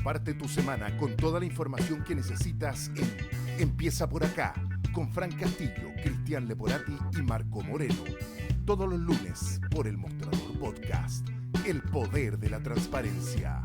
Parte tu semana con toda la información que necesitas en Empieza por acá, con Fran Castillo, Cristian Leporati y Marco Moreno. Todos los lunes por El Mostrador Podcast. El poder de la transparencia.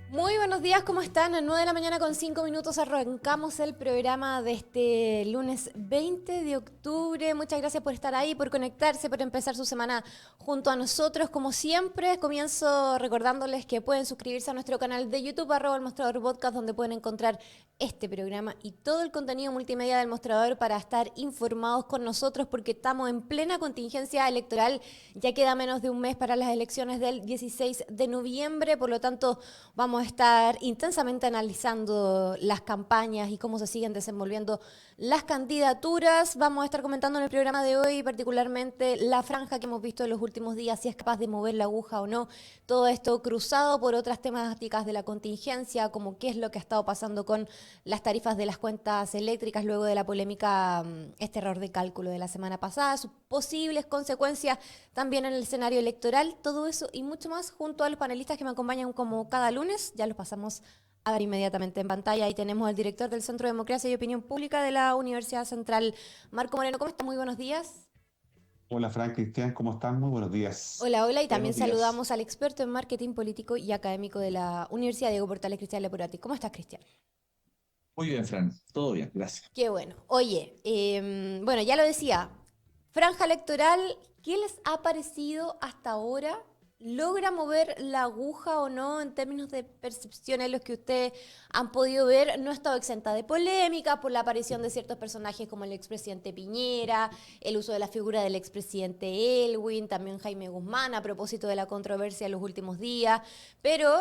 Muy buenos días, ¿cómo están? A 9 de la mañana con 5 minutos arrancamos el programa de este lunes 20 de octubre. Muchas gracias por estar ahí, por conectarse, por empezar su semana junto a nosotros. Como siempre, comienzo recordándoles que pueden suscribirse a nuestro canal de YouTube, @El Mostrador Podcast, donde pueden encontrar este programa y todo el contenido multimedia del Mostrador para estar informados con nosotros, porque estamos en plena contingencia electoral. Ya queda menos de un mes para las elecciones del 16 de noviembre, por lo tanto vamos a estar intensamente analizando las campañas y cómo se siguen desenvolviendo las candidaturas. Vamos a estar comentando en el programa de hoy particularmente la franja que hemos visto en los últimos días, si es capaz de mover la aguja o no. Todo esto cruzado por otras temáticas de la contingencia, como qué es lo que ha estado pasando con las tarifas de las cuentas eléctricas luego de la polémica, este error de cálculo de la semana pasada, sus posibles consecuencias también en el escenario electoral. Todo eso y mucho más junto a los panelistas que me acompañan como cada lunes. Ya los pasamos a ver inmediatamente en pantalla. Ahí tenemos al director del Centro de Democracia y Opinión Pública de la Universidad Central, Marco Moreno. ¿Cómo está? Muy buenos días. Hola, Fran, Cristian, ¿cómo están? Muy buenos días. Hola, hola. Y también Buenos días. saludamos al experto en marketing político y académico de la Universidad Diego Portales, Cristian Leporati. ¿Cómo estás, Cristian? Muy bien, Fran. Todo bien, gracias. Qué bueno. Oye, bueno, ya lo decía, franja electoral, ¿qué les ha parecido hasta ahora? ¿Logra mover la aguja o no en términos de percepciones los que ustedes han podido ver? No ha estado exenta de polémica por la aparición de ciertos personajes como el expresidente Piñera, el uso de la figura del expresidente Elwin, también Jaime Guzmán a propósito de la controversia en los últimos días. Pero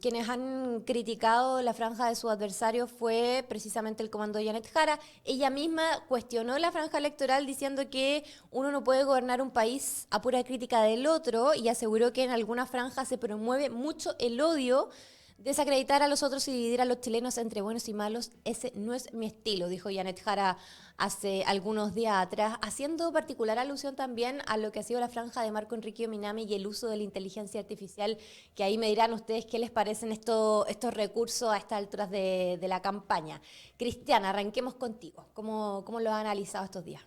quienes han criticado la franja de su adversario fue precisamente el comando de Janet Jara. Ella misma cuestionó la franja electoral diciendo que uno no puede gobernar un país a pura crítica del otro, y aseguró que en algunas franjas se promueve mucho el odio. Desacreditar a los otros y dividir a los chilenos entre buenos y malos, ese no es mi estilo, dijo Janet Jara hace algunos días atrás, haciendo particular alusión también a lo que ha sido la franja de Marco Enrique Minami y el uso de la inteligencia artificial, que ahí me dirán ustedes qué les parecen estos recursos a estas alturas de la campaña. Cristiana, arranquemos contigo. ¿Cómo lo has analizado estos días?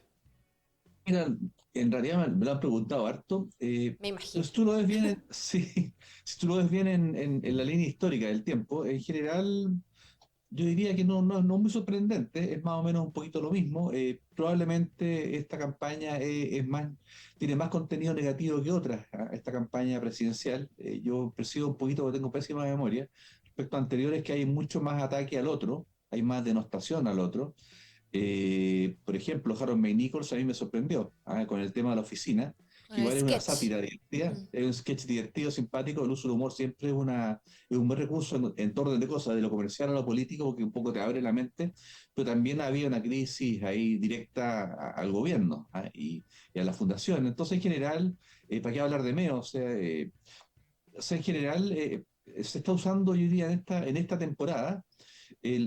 Mira, en realidad me lo han preguntado harto. Me Pero imagino. si tú lo ves bien, sí, si tú lo ves bien en la línea histórica del tiempo, en general, yo diría que no es muy sorprendente, es más o menos un poquito lo mismo. Probablemente esta campaña tiene más contenido negativo que otras, esta campaña presidencial. Yo percibo un poquito, porque tengo pésima memoria, respecto a anteriores, que hay mucho más ataque al otro, hay más denostación al otro. Por ejemplo, Harold May Nichols a mí me sorprendió, con el tema de la oficina, Con que el igual es una sketch. sátira divertida, Ujú. es un sketch divertido, simpático. El uso del humor siempre es un buen recurso en torno de cosas, de lo comercial a lo político, porque un poco te abre la mente, pero también había una crisis ahí directa al gobierno, y a la fundación. Entonces, en general, ¿para qué hablar de Meo? O sea, en general, se está usando hoy día en esta temporada.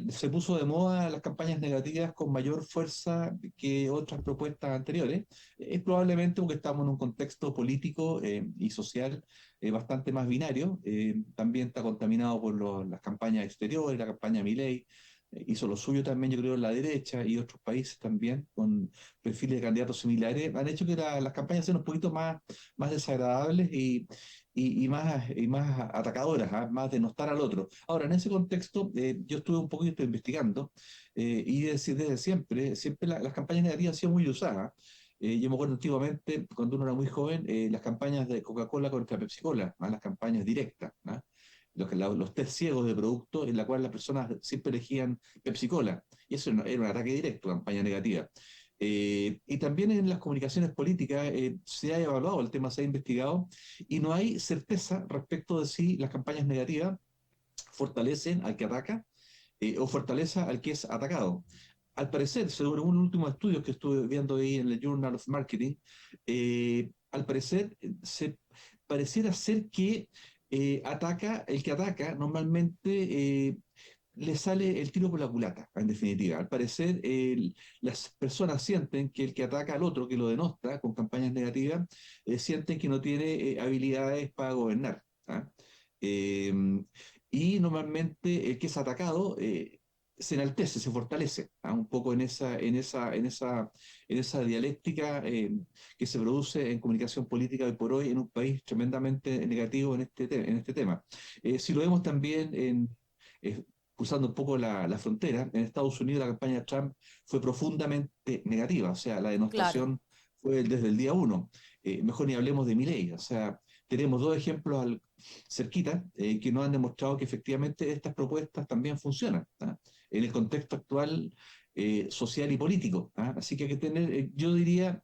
Se puso de moda las campañas negativas con mayor fuerza que otras propuestas anteriores. Es probablemente porque estamos en un contexto político y social bastante más binario. También está contaminado por las campañas exteriores, la campaña Milei. Hizo lo suyo también, yo creo, en la derecha, y otros países también, con perfiles de candidatos similares, han hecho que las campañas sean un poquito más desagradables y más atacadoras, más denostar al otro. Ahora, en ese contexto, yo estuve un poquito investigando, y desde siempre las campañas negativas han sido muy usadas. Yo me acuerdo antiguamente, cuando uno era muy joven, las campañas de Coca-Cola contra Pepsi-Cola, las campañas directas, ¿no? Los test ciegos de producto, en la cual las personas siempre elegían Pepsi-Cola. Y eso era un ataque directo, campaña negativa. Y también en las comunicaciones políticas se ha evaluado el tema, se ha investigado, y no hay certeza respecto de si las campañas negativas fortalecen al que ataca, o fortaleza al que es atacado. Al parecer, según un último estudio que estuve viendo ahí en el Journal of Marketing, al parecer se pareciera ser que el que ataca normalmente le sale el tiro por la culata, en definitiva. Al parecer, las personas sienten que el que ataca al otro, que lo denosta con campañas negativas, sienten que no tiene habilidades para gobernar. ¿Ah? Eh, y normalmente el que es atacado se enaltece, se fortalece, ¿ah? Un poco en esa dialéctica que se produce en comunicación política hoy por hoy en un país tremendamente negativo en este tema. Si lo vemos también eh, cruzando un poco la frontera, en Estados Unidos la campaña de Trump fue profundamente negativa, o sea, la Claro. denostación fue desde el día uno. Mejor ni hablemos de Milei, o sea, tenemos dos ejemplos cerquita que nos han demostrado que efectivamente estas propuestas también funcionan, ¿ah? En el contexto actual social y político, ¿ah? Así que hay que tener, yo diría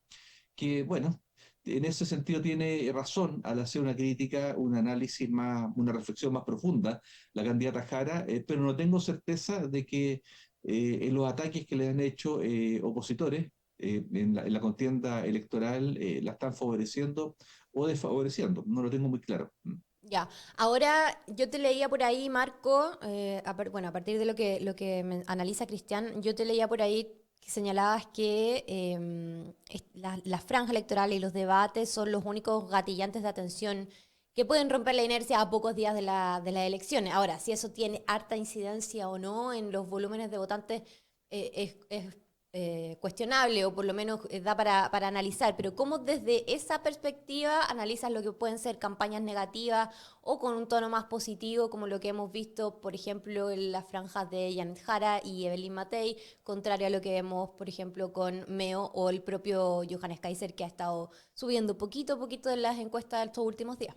que, bueno, en ese sentido tiene razón al hacer una crítica, un análisis más, una reflexión más profunda, la candidata Jara, pero no tengo certeza de que en los ataques que le han hecho opositores en la contienda electoral la están favoreciendo o desfavoreciendo. No lo tengo muy claro. Ya, ahora yo te leía por ahí, Marco, bueno, a partir de lo que analiza Cristian, yo te leía por ahí que señalabas que la franja electoral y los debates son los únicos gatillantes de atención que pueden romper la inercia a pocos días de las elecciones. Ahora, si eso tiene harta incidencia o no en los volúmenes de votantes, es cuestionable o por lo menos da para analizar, pero ¿cómo desde esa perspectiva analizas lo que pueden ser campañas negativas o con un tono más positivo, como lo que hemos visto, por ejemplo, en las franjas de Janet Jara y Evelyn Matei, contrario a lo que vemos, por ejemplo, con Meo o el propio Johannes Kaiser, que ha estado subiendo poquito a poquito en las encuestas de estos últimos días?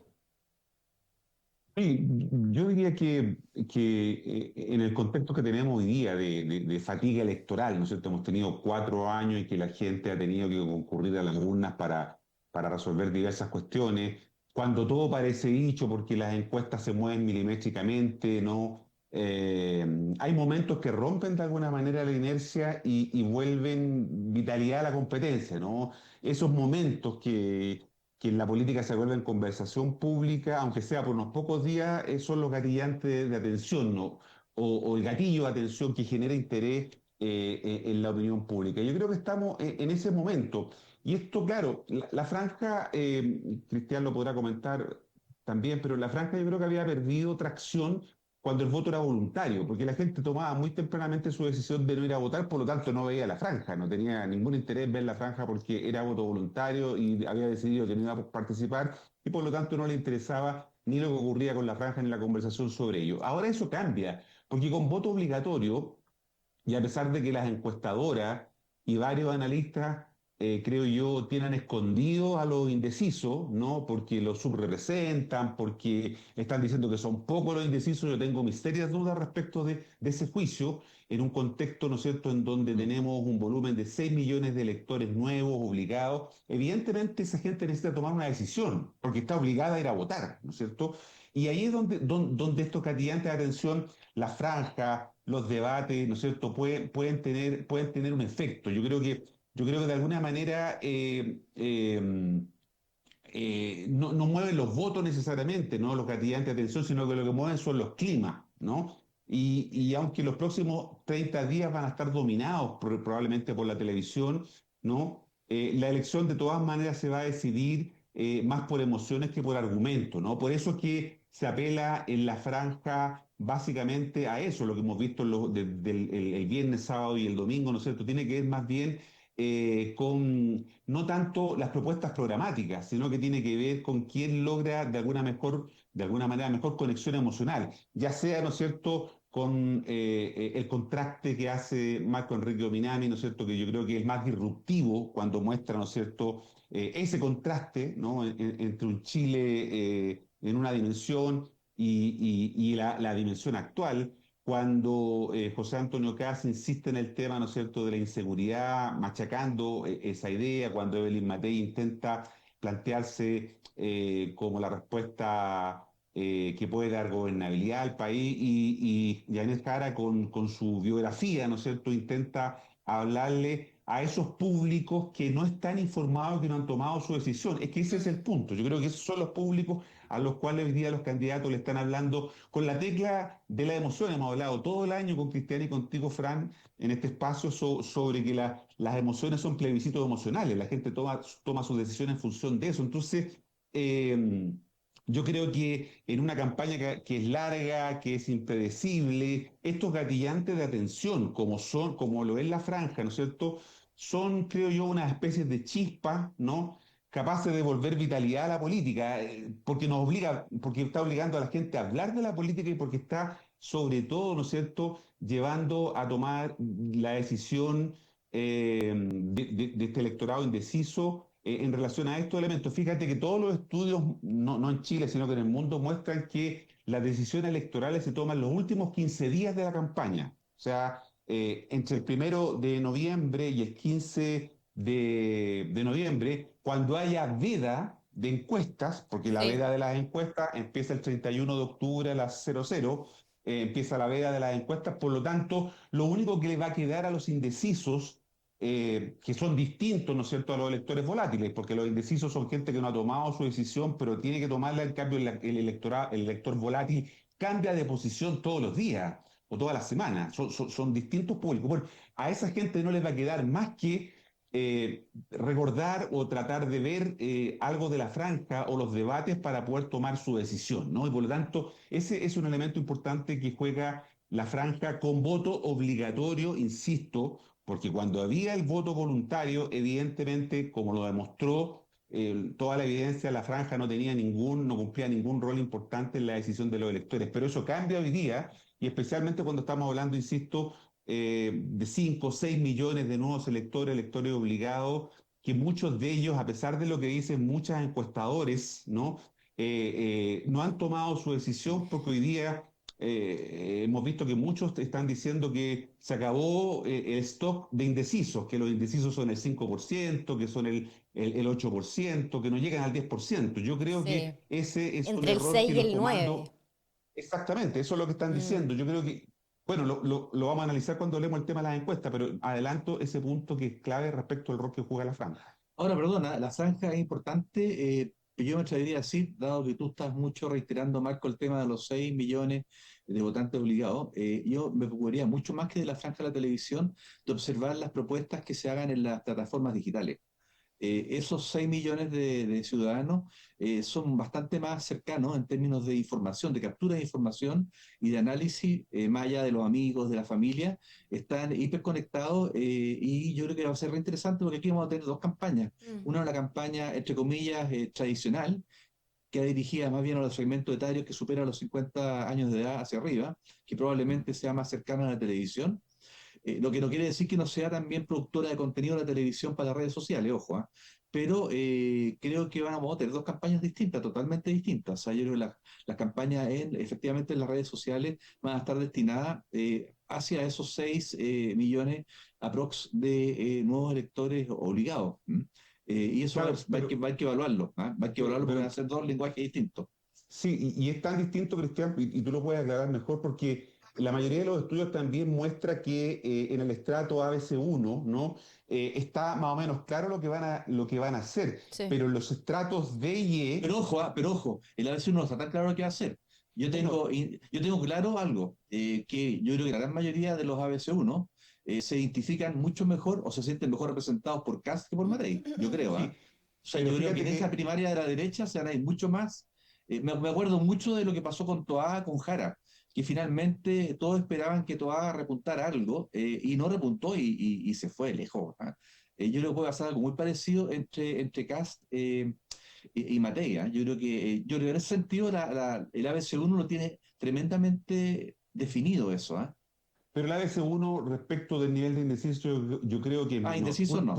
Sí, yo diría que en el contexto que tenemos hoy día de fatiga electoral, ¿no es cierto? Hemos tenido 4 años y que la gente ha tenido que concurrir a las urnas para resolver diversas cuestiones, cuando todo parece dicho porque las encuestas se mueven milimétricamente, ¿no? Hay momentos que rompen de alguna manera la inercia y vuelven vitalidad a la competencia, ¿no? Esos momentos que en la política se vuelve en conversación pública, aunque sea por unos pocos días, son los gatillantes de atención, ¿no? O el gatillo de atención que genera interés en la opinión pública. Yo creo que estamos en ese momento. Y esto, claro, la franja, Cristian lo podrá comentar también, pero la franja yo creo que había perdido tracción cuando el voto era voluntario, porque la gente tomaba muy tempranamente su decisión de no ir a votar, por lo tanto no veía la franja, no tenía ningún interés en ver la franja porque era voto voluntario y había decidido que no iba a participar y por lo tanto no le interesaba ni lo que ocurría con la franja ni la conversación sobre ello. Ahora eso cambia, porque con voto obligatorio, y a pesar de que las encuestadoras y varios analistas, creo yo, tienen escondido a los indecisos, ¿no? Porque los subrepresentan, porque están diciendo que son pocos los indecisos, yo tengo mis serias dudas respecto de ese juicio, en un contexto, ¿no es cierto?, en donde Mm. tenemos un volumen de 6 millones de electores nuevos, obligados. Evidentemente esa gente necesita tomar una decisión, porque está obligada a ir a votar, ¿no es cierto? Y ahí es donde estos gatillantes de atención, la franja, los debates, ¿no es cierto?, pueden tener un efecto. Yo creo que de alguna manera no mueven los votos necesariamente, ¿no? Los gatillantes de atención, sino que lo que mueven son los climas, ¿no? Y aunque los próximos 30 días van a estar dominados probablemente por la televisión, ¿no? La elección de todas maneras se va a decidir más por emociones que por argumentos, ¿no? Por eso es que se apela en la franja básicamente a eso, lo que hemos visto el viernes, sábado y el domingo, ¿no es cierto? Tiene que ver más bien con no tanto las propuestas programáticas, sino que tiene que ver con quién logra de alguna manera mejor conexión emocional, ya sea, ¿no es cierto?, con el contraste que hace Marco Enrique Ominami, ¿no es cierto?, que yo creo que es más disruptivo cuando muestra, ¿no es cierto?, ese contraste, ¿no?, entre un Chile en una dimensión y la dimensión actual, cuando José Antonio Caz insiste en el tema, ¿no es cierto?, de la inseguridad, machacando esa idea, cuando Evelyn Matei intenta plantearse como la respuesta que puede dar gobernabilidad al país, y Yanis Jara con su biografía, ¿no es cierto?, intenta hablarle a esos públicos que no están informados, que no han tomado su decisión. Es que ese es Mm. el punto. Yo creo que esos son los públicos a los cuales hoy día los candidatos le están hablando con la tecla de la emoción. Hemos hablado todo el año con Cristian y contigo, Fran, en este espacio sobre que las emociones son plebiscitos emocionales, la gente toma sus decisiones en función de eso. Entonces, yo creo que en una campaña que es larga, que es impredecible, estos gatillantes de atención, como lo es la franja, ¿no es cierto?, son, creo yo, unas especies de chispas, ¿no?, capaces de devolver vitalidad a la política, porque está obligando a la gente a hablar de la política y porque está, sobre todo, ¿no es cierto?, llevando a tomar la decisión de este electorado indeciso en relación a estos elementos. Fíjate que todos los estudios, no en Chile, sino que en el mundo, muestran que las decisiones electorales se toman los últimos 15 días de la campaña. O sea, entre el 1 de noviembre y el 15 de noviembre, cuando haya veda de encuestas, porque la Sí. veda de las encuestas empieza el 31 de octubre a las 00, empieza la veda de las encuestas, por lo tanto, lo único que le va a quedar a los indecisos, que son distintos, ¿no es cierto?, a los electores volátiles, porque los indecisos son gente que no ha tomado su decisión, pero tiene que tomarla. En cambio, el elector volátil cambia de posición todos los días o todas las semanas. Son distintos públicos. Bueno, a esa gente no les va a quedar más que recordar o tratar de ver algo de la franja o los debates para poder tomar su decisión, ¿no? Y por lo tanto, ese es un elemento importante que juega la franja con voto obligatorio, insisto, porque cuando había el voto voluntario, evidentemente, como lo demostró toda la evidencia, la franja no cumplía ningún rol importante en la decisión de los electores. Pero eso cambia hoy día, y especialmente cuando estamos hablando, insisto, de 5 o 6 millones de nuevos electores obligados, que muchos de ellos, a pesar de lo que dicen muchas encuestadores, ¿no? No han tomado su decisión, porque hoy día hemos visto que muchos están diciendo que se acabó el stock de indecisos, que los indecisos son el 5%, que son el 8%, que no llegan al 10%. Yo creo Sí. que ese es un Entre el error 6 que y los el 9. comandos. Exactamente, eso es lo que están Mm. diciendo. Yo creo que, bueno, lo vamos a analizar cuando hablemos del tema de las encuestas, pero adelanto ese punto que es clave respecto al rol que juega la franja. Ahora, perdona, la franja es importante. Yo me atrevería a decir, dado que tú estás mucho reiterando, Marco, el tema de los 6 millones de votantes obligados, yo me preocuparía mucho más que de la franja de la televisión, de observar las propuestas que se hagan en las plataformas digitales. Esos 6 millones de ciudadanos son bastante más cercanos en términos de información, de captura de información y de análisis, más allá de los amigos, de la familia, están hiperconectados, y yo creo que va a ser re interesante porque aquí vamos a tener dos campañas. Mm. Una campaña, entre comillas, tradicional, que dirigida más bien a los segmentos etarios que superan los 50 años de edad hacia arriba, que probablemente sea más cercana a la televisión. Lo que no quiere decir que no sea también productora de contenido de la televisión para las redes sociales, ojo, ¿ah? Pero creo que vamos a tener dos campañas distintas, totalmente distintas. O sea, yo creo que las campañas efectivamente en las redes sociales van a estar destinadas hacia esos 6 millones aprox de nuevos electores obligados. Y eso Claro, va a haber que evaluarlo, ¿ah? Va a haber que evaluarlo porque van a pero ser dos lenguajes distintos. sí, y es tan distinto, Cristian, y tú lo puedes aclarar mejor, porque la mayoría de los estudios también muestra que en el estrato ABC1, ¿no? Está más o menos claro lo que van a hacer, Sí. pero en los estratos B y E, Pero ojo, el ABC no está tan claro qué va a hacer. bueno, Yo tengo claro algo, que yo creo que la gran mayoría de los ABC1 se identifican mucho mejor o se sienten mejor representados por Kast que por Matei, yo creo, ¿ah? sí, O sea, pero yo creo que fíjate en esa que, primaria de la derecha se van a ir mucho más. Me acuerdo mucho de lo que pasó con Toá, con Jara, que finalmente todos esperaban que Toá repuntara algo, y no repuntó y se fue lejos, ¿ah? Yo creo que puede pasar algo muy parecido entre Kast y Matei, ¿ah? Yo creo que en ese sentido el ABC1 lo tiene tremendamente definido eso, ¿ah? pero el ABC1 respecto del nivel de indeciso, yo creo que Ah, no. indeciso no.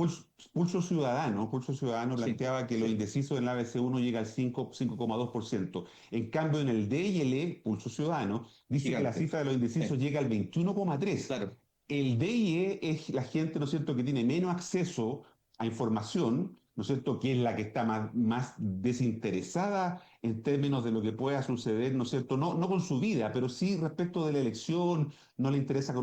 Pulso Ciudadano Sí, planteaba que los sí, indecisos en el ABC1 llega al 5,2%. En cambio, en el D y el E, Pulso Ciudadano, dice que la gigante. cifra de los indecisos llega al 21,3%. Claro. El D y E es la gente, ¿no es cierto?, que tiene menos acceso a información, ¿no es cierto?, que es la que está más desinteresada en términos de lo que pueda suceder, ¿no es cierto?, no con su vida, pero sí respecto de la elección. No le interesa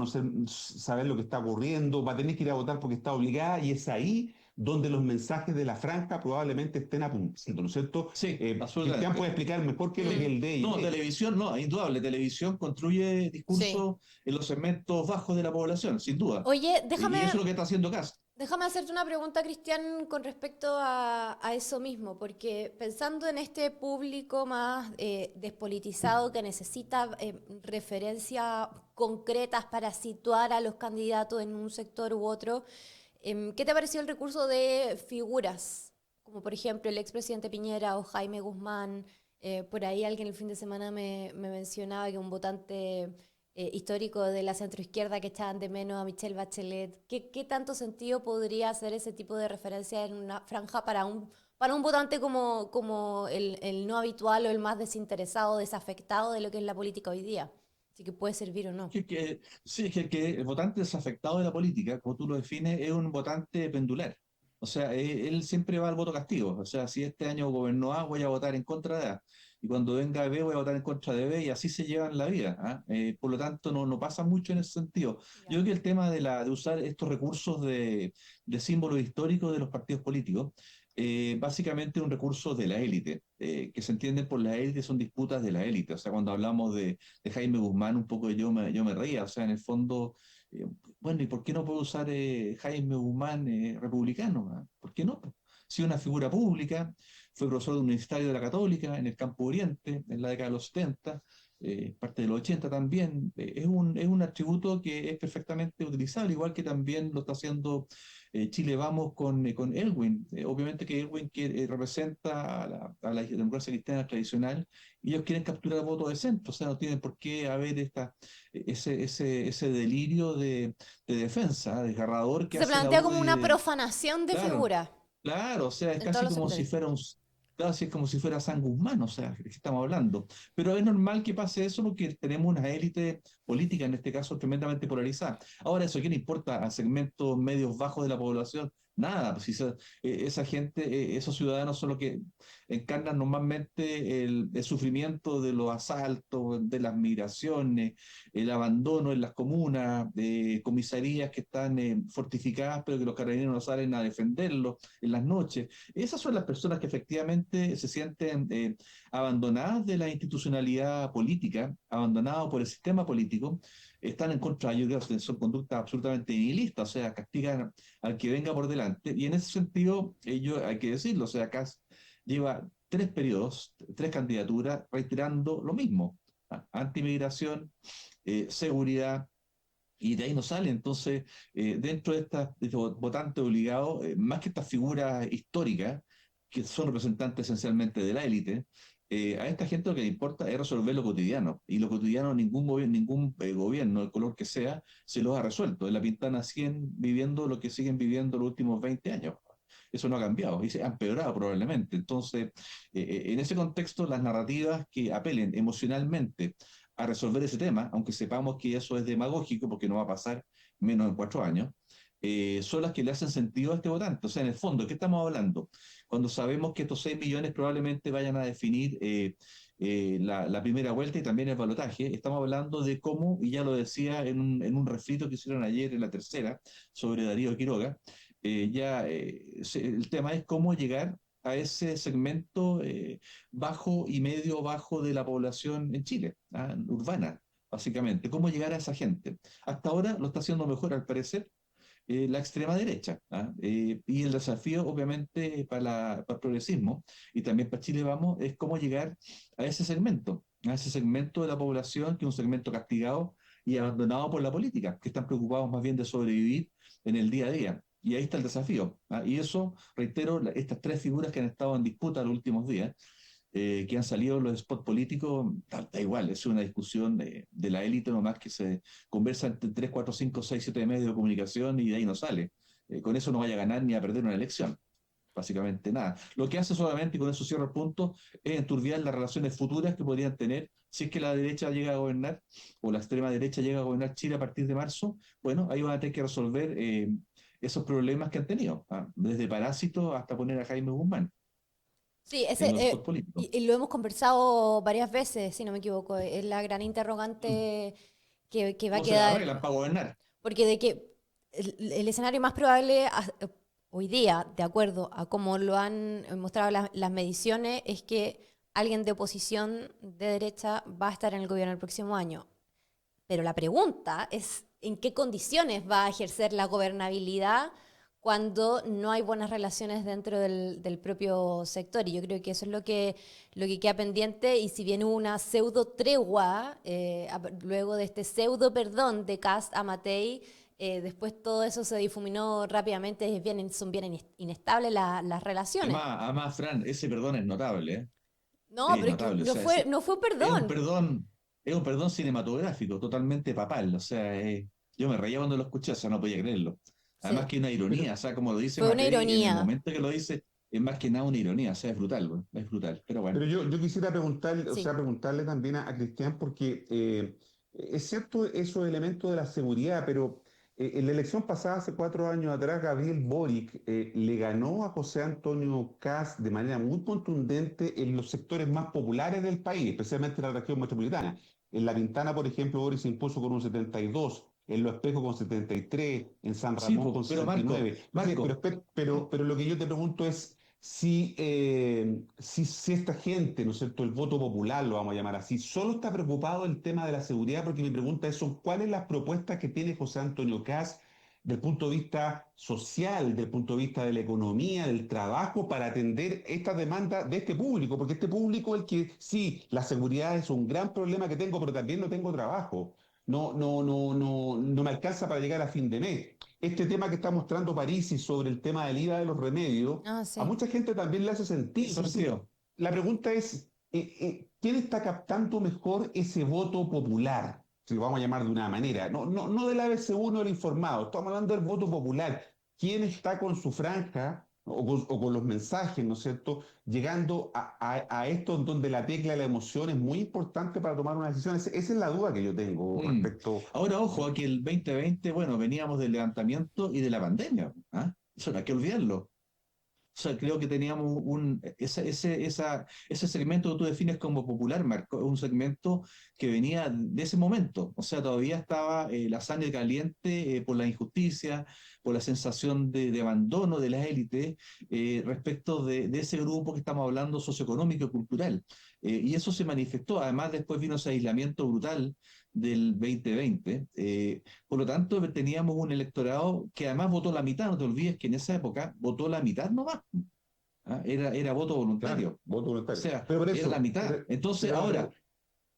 saber lo que está ocurriendo, va a tener que ir a votar porque está obligada, y es ahí donde los mensajes de la franja probablemente estén apuntando, ¿no es cierto? Sí, Cristian absolutamente. puede explicar mejor qué es el D y No, E. televisión, no, indudable. Televisión construye Sí. discursos en los segmentos bajos de la población, sin duda. Oye, Y eso es lo que está haciendo Kast. déjame hacerte una pregunta, Cristian, con respecto a eso mismo, porque pensando en este público más despolitizado que necesita referencias concretas para situar a los candidatos en un sector u otro, ¿qué te pareció el recurso de figuras? Como por ejemplo el expresidente Piñera o Jaime Guzmán. Por ahí alguien el fin de semana me mencionaba que un votante histórico de la centroizquierda que echaban de menos a Michelle Bachelet. ¿Qué tanto sentido podría hacer ese tipo de referencia en una franja para un votante como el no habitual o el más desinteresado, desafectado de lo que es la política hoy día? Así que puede servir o no. Sí, que el votante desafectado de la política, como tú lo defines, es un votante pendular. O sea, él siempre va al voto castigo. O sea, si este año gobernó A, voy a votar en contra de A. Y cuando venga B, voy a votar en contra de B, y así se llevan la vida. ¿Ah? Por lo tanto, no pasa mucho en ese sentido. Yo Ya. creo que el tema de usar estos recursos de símbolos históricos de los partidos políticos, básicamente un recurso de la élite, que se entienden por la élite, son disputas de la élite. O sea, cuando hablamos de Jaime Guzmán, un poco yo me reía. O sea, en el fondo, eh, bueno, ¿y por qué no puedo usar Jaime Guzmán republicano? ¿Ah? ¿Por qué no? Si una figura pública, fue profesor universitario de la Católica en el Campo Oriente en la década de los 70, parte de los 80 también. Es un atributo que es perfectamente utilizable, igual que también lo está haciendo Chile Vamos con Elwin. Obviamente que Elwin representa a la democracia cristiana tradicional, y ellos quieren capturar votos de centro. O sea, no tienen por qué haber ese delirio de defensa desgarrador que Se hace la plantea como UDI una profanación de Claro, figura claro, o sea, es en todos casi los como si sectores. fuera casi es como si fuera San Guzmán, o sea, ¿de qué estamos hablando? Pero es normal que pase eso porque tenemos una élite política, en este caso, tremendamente polarizada. Ahora, ¿eso qué le importa a segmentos medios bajos de la población? Nada, pues si esa gente, esos ciudadanos son los que encarnan normalmente el sufrimiento de los asaltos, de las migraciones, el abandono en las comunas, de comisarías que están fortificadas, pero que los carabineros no salen a defenderlos en las noches. Esas son las personas que efectivamente se sienten abandonadas de la institucionalidad política, abandonadas por el sistema político, están en contra, yo creo que son conductas absolutamente nihilistas, o sea, castigan al que venga por delante, y en ese sentido, ellos, hay que decirlo, o sea, acá lleva 3 periodos, 3 candidaturas, reiterando lo mismo: antimigración, seguridad, y de ahí no sale. Entonces, dentro de estos votantes obligados, más que estas figuras históricas, que son representantes esencialmente de la élite, a esta gente lo que le importa es resolver lo cotidiano. Y lo cotidiano ningún gobierno, el color que sea, se lo ha resuelto. En La Pintana siguen viviendo lo que siguen viviendo los últimos 20 años. Eso no ha cambiado y se ha empeorado probablemente. Entonces, en ese contexto, las narrativas que apelen emocionalmente a resolver ese tema, aunque sepamos que eso es demagógico porque no va a pasar menos en 4 años, son las que le hacen sentido a este votante. O sea, en el fondo, ¿qué estamos hablando? Cuando sabemos que estos 6 millones probablemente vayan a definir la primera vuelta y también el balotaje, estamos hablando de cómo, y ya lo decía en un refrito que hicieron ayer en la tercera sobre Darío Quiroga, el tema es cómo llegar a ese segmento bajo y medio bajo de la población en Chile, urbana, básicamente. ¿Cómo llegar a esa gente? Hasta ahora lo está haciendo mejor, al parecer, la extrema derecha. Y el desafío, obviamente, para el progresismo y también para Chile Vamos, es cómo llegar a ese segmento de la población, que es un segmento castigado y abandonado por la política, que están preocupados más bien de sobrevivir en el día a día. Y ahí está el desafío. Y eso, reitero, estas 3 figuras que han estado en disputa los últimos días, que han salido los spots políticos, da igual, es una discusión de la élite nomás, que se conversa entre 3, 4, 5, 6, 7 medios de comunicación y de ahí no sale. Con eso no vaya a ganar ni a perder una elección. Básicamente nada. Lo que hace solamente, y con eso cierro el punto, es enturbiar las relaciones futuras que podrían tener si es que la derecha llega a gobernar, o la extrema derecha llega a gobernar Chile a partir de marzo. Bueno, ahí van a tener que resolver esos problemas que han tenido, desde Parásito hasta poner a Jaime Guzmán Sí, en los spots políticos. y lo hemos conversado varias veces, si no me equivoco. Es la gran interrogante que va a ¿Cómo se la quedar. arreglan para gobernar? Porque de que el escenario más probable hoy día, de acuerdo a cómo lo han mostrado las mediciones, es que alguien de oposición de derecha va a estar en el gobierno el próximo año. Pero la pregunta es, ¿en qué condiciones va a ejercer la gobernabilidad cuando no hay buenas relaciones dentro del propio sector? Y yo creo que eso es lo que queda pendiente. Y si viene una pseudo tregua, luego de este pseudo perdón de Kast a Matei, después todo eso se difuminó rápidamente. Son bien inestables las relaciones. Además, Fran, ese perdón es notable, ¿eh? No, Es pero es que notable, o no sea, fue es un perdón. perdón, es un perdón cinematográfico, totalmente papal, o sea, yo me reía cuando lo escuché, o sea, no podía creerlo. Además que una Pero, ironía, o sea, como lo dice Fue una Matei, en el ironía. momento que lo dice, es más que nada una ironía, o sea, es brutal, güey, es brutal, pero bueno. pero yo quisiera preguntarle, o sea, Sí. preguntarle también a Cristian, porque es cierto esos elementos de la seguridad, pero en la elección pasada, hace 4 años atrás, Gabriel Boric le ganó a José Antonio Kast de manera muy contundente en los sectores más populares del país, especialmente en la región metropolitana. En La Pintana, por ejemplo, Boric se impuso con un 72, en Los Espejos con 73, en San Sí, Ramón con pero 69. Entonces, Marco, pero lo que yo te pregunto es si esta gente, ¿no es cierto?, el voto popular, lo vamos a llamar así, solo está preocupado del tema de la seguridad, porque mi pregunta es, ¿cuáles las propuestas que tiene José Antonio Kast del punto de vista social, del punto de vista de la economía, del trabajo, para atender esta demanda de este público? Porque este público es el que, sí, la seguridad es un gran problema que tengo, pero también no tengo trabajo. No me alcanza para llegar a fin de mes. Este tema que está mostrando Parisi sobre el tema del IVA de los remedios, Ah, a sí. mucha gente también le hace ¿qué sentido. Entonces, sentido? la pregunta es, ¿quién está captando mejor ese voto popular? Si lo vamos a llamar de una manera. No del ABC1 del informado, estamos hablando del voto popular. ¿Quién está con su franja o con los mensajes, ¿no es cierto?, llegando a esto en donde la tecla de la emoción es muy importante para tomar una decisión. Esa es la duda que yo tengo Mm. respecto. Ahora, ojo, aquí el 2020, bueno, veníamos del levantamiento y de la pandemia, ¿ah? Eso no hay que olvidarlo. O sea, creo que teníamos ese segmento que tú defines como popular, Marco, un segmento que venía de ese momento. O sea, todavía estaba la sangre caliente por la injusticia, por la sensación de abandono de las élites respecto de ese grupo que estamos hablando socioeconómico y cultural. Y eso se manifestó. Además, después vino ese aislamiento brutal del 2020. Por lo tanto, teníamos un electorado que además votó la mitad, no te olvides que en esa época votó la mitad nomás. ¿Ah? Era voto Claro, voluntario. voto O voluntario. sea, Pero por era la eso, mitad. Entonces, pero ahora,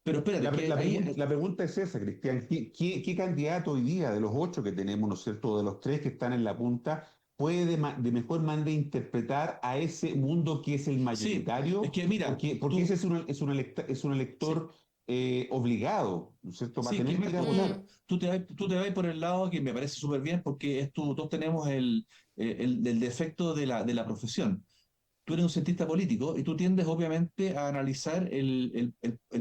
pero espérate, que ahí, la pregunta es esa, Cristian. ¿Qué candidato hoy día de los 8 que tenemos, ¿no es cierto?, de los 3 que están en la punta, puede de mejor manera interpretar a ese mundo que es el sí, es mayoritario? que mira, Porque ese tú, es un sí, elector obligado, ¿no es cierto?, va a sí, que tener que ir a Marco, votar. tú te vas por el lado que me parece súper bien porque todos tenemos el defecto de la profesión. Tú eres un cientista político y tú tiendes obviamente a analizar el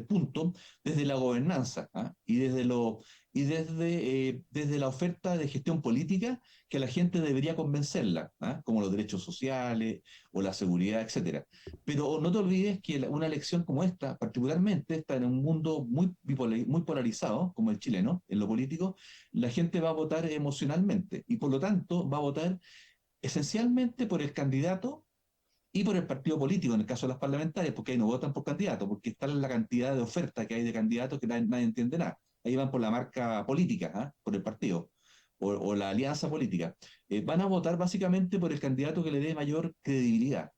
punto desde la gobernanza, ¿ah? Y desde la oferta de gestión política que a la gente debería convencerla, ¿ah? Como los derechos sociales o la seguridad, etcétera. Pero no te olvides que una elección como esta, particularmente, está en un mundo muy polarizado, como el chileno, en lo político, la gente va a votar emocionalmente y por lo tanto va a votar esencialmente por el candidato y por el partido político, en el caso de las parlamentarias, porque ahí no votan por candidato, porque está la cantidad de oferta que hay de candidatos que nadie entiende nada. Ahí van por la marca política, ¿ah? Por el partido o la alianza política. Van a votar básicamente por el candidato que le dé mayor credibilidad.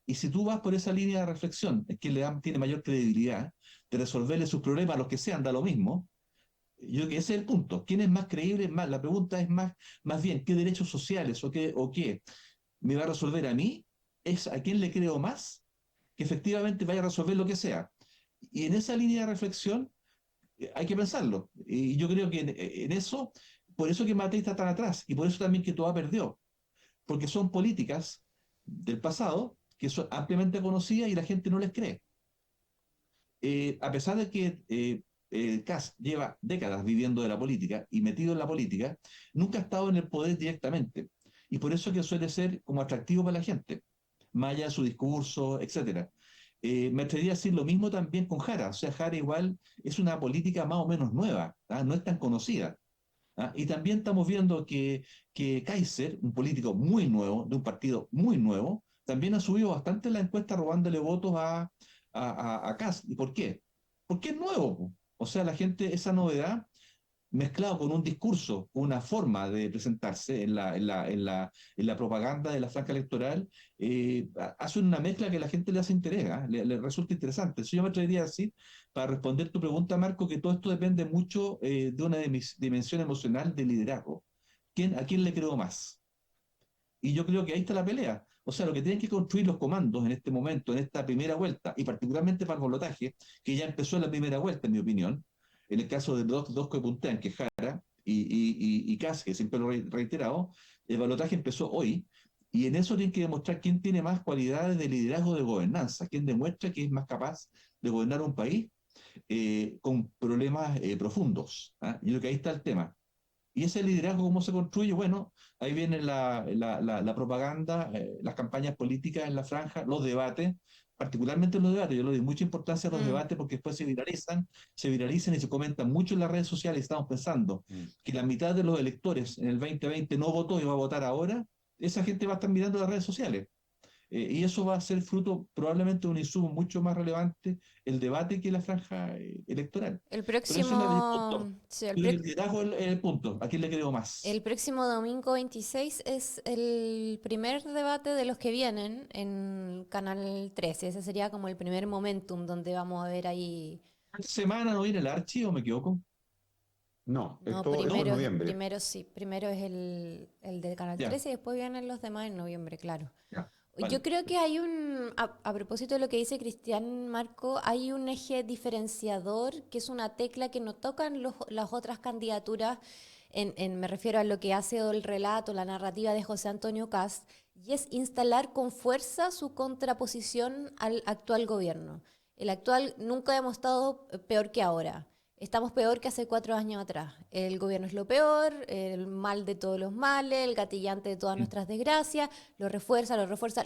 Y si tú vas por esa línea de reflexión, es que tiene mayor credibilidad de resolverle sus problemas a los que sean, da lo mismo. Yo creo que ese es el punto. ¿Quién es más creíble? La pregunta es más bien, ¿qué derechos sociales o qué me va a resolver a mí? Es a quién le creo más que efectivamente vaya a resolver lo que sea. Y en esa línea de reflexión hay que pensarlo. Y yo creo que en eso, por eso que Matei está tan atrás y por eso también que Toa perdió, porque son políticas del pasado que son ampliamente conocidas y la gente no les cree. A pesar de que Kass lleva décadas viviendo de la política y metido en la política, nunca ha estado en el poder directamente. Y por eso que suele ser como atractivo para la gente, más allá de su discurso, etcétera. Me atrevería a decir lo mismo también con Jara. O sea, Jara igual es una política más o menos nueva, ¿ah? No es tan conocida. ¿ah? Y también estamos viendo que Kaiser, un político muy nuevo, de un partido muy nuevo, también ha subido bastante la encuesta robándole votos a Kast. ¿Y por qué? Porque es nuevo, po. O sea, la gente, esa novedad mezclado con un discurso, una forma de presentarse en la propaganda de la franja electoral, hace una mezcla que a la gente le hace interés, ¿ah? Le resulta interesante. Eso yo me atrevería a decir, para responder tu pregunta, Marco, que todo esto depende mucho de una dimensión emocional de liderazgo. ¿A quién le creo más? Y yo creo que ahí está la pelea. O sea, lo que tienen que construir los comandos en este momento, en esta primera vuelta, y particularmente para el balotaje, que ya empezó en la primera vuelta, en mi opinión, en el caso de los dos que puntean, que Jara y Kass, que siempre lo he reiterado, el balotaje empezó hoy, y en eso tienen que demostrar quién tiene más cualidades de liderazgo de gobernanza, quién demuestra que es más capaz de gobernar un país con problemas profundos. ¿Ah? Yo creo que ahí está el tema. ¿Y ese liderazgo cómo se construye? Bueno, ahí viene la propaganda, las campañas políticas en la franja, los debates, particularmente los debates. Yo le doy mucha importancia a los Mm. debates porque después se viralizan y se comentan mucho en las redes sociales. Estamos pensando que la mitad de los electores en el 2020 no votó y va a votar ahora. Esa gente va a estar mirando las redes sociales. Y eso va a ser fruto probablemente de un insumo mucho más relevante, el debate, que la franja electoral. El Pero eso es el próximo, punto. sí, Yo creo que el liderazgo es el punto. ¿A quién le creo el más? próximo domingo 26 es el primer debate de los que vienen en Canal 13. Ese sería como el primer momentum donde vamos a ver ahí. ¿Esta semana no viene el Archi o me equivoco? No, No, esto es noviembre. primero sí, primero es el de Canal Ya, 13 y después vienen los demás en noviembre, claro. ya. Yo Vale. creo que hay a propósito de lo que dice Cristian Marco, hay un eje diferenciador que es una tecla que no tocan las otras candidaturas, me refiero a lo que hace el relato, la narrativa de José Antonio Cast, y es instalar con fuerza su contraposición al actual gobierno. El actual nunca hemos estado peor que ahora. Estamos peor que hace 4 años atrás. El gobierno es lo peor, el mal de todos los males, el gatillante de todas nuestras desgracias, lo refuerza,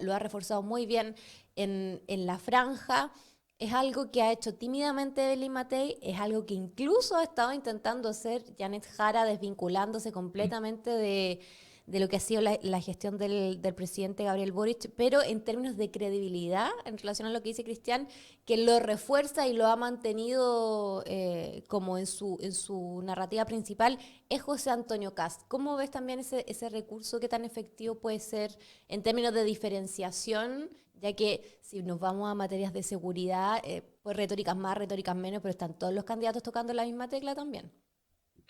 lo ha reforzado muy bien en la franja. Es algo que ha hecho tímidamente Belín Matei, es algo que incluso ha estado intentando hacer Janet Jara, desvinculándose completamente de lo que ha sido la gestión del presidente Gabriel Boric, pero en términos de credibilidad, en relación a lo que dice Cristian, que lo refuerza y lo ha mantenido como en su narrativa principal, es José Antonio Cast. ¿Cómo ves también ese recurso? ¿Qué tan efectivo puede ser en términos de diferenciación? Ya que si nos vamos a materias de seguridad, pues retóricas más, retóricas menos, pero están todos los candidatos tocando la misma tecla también.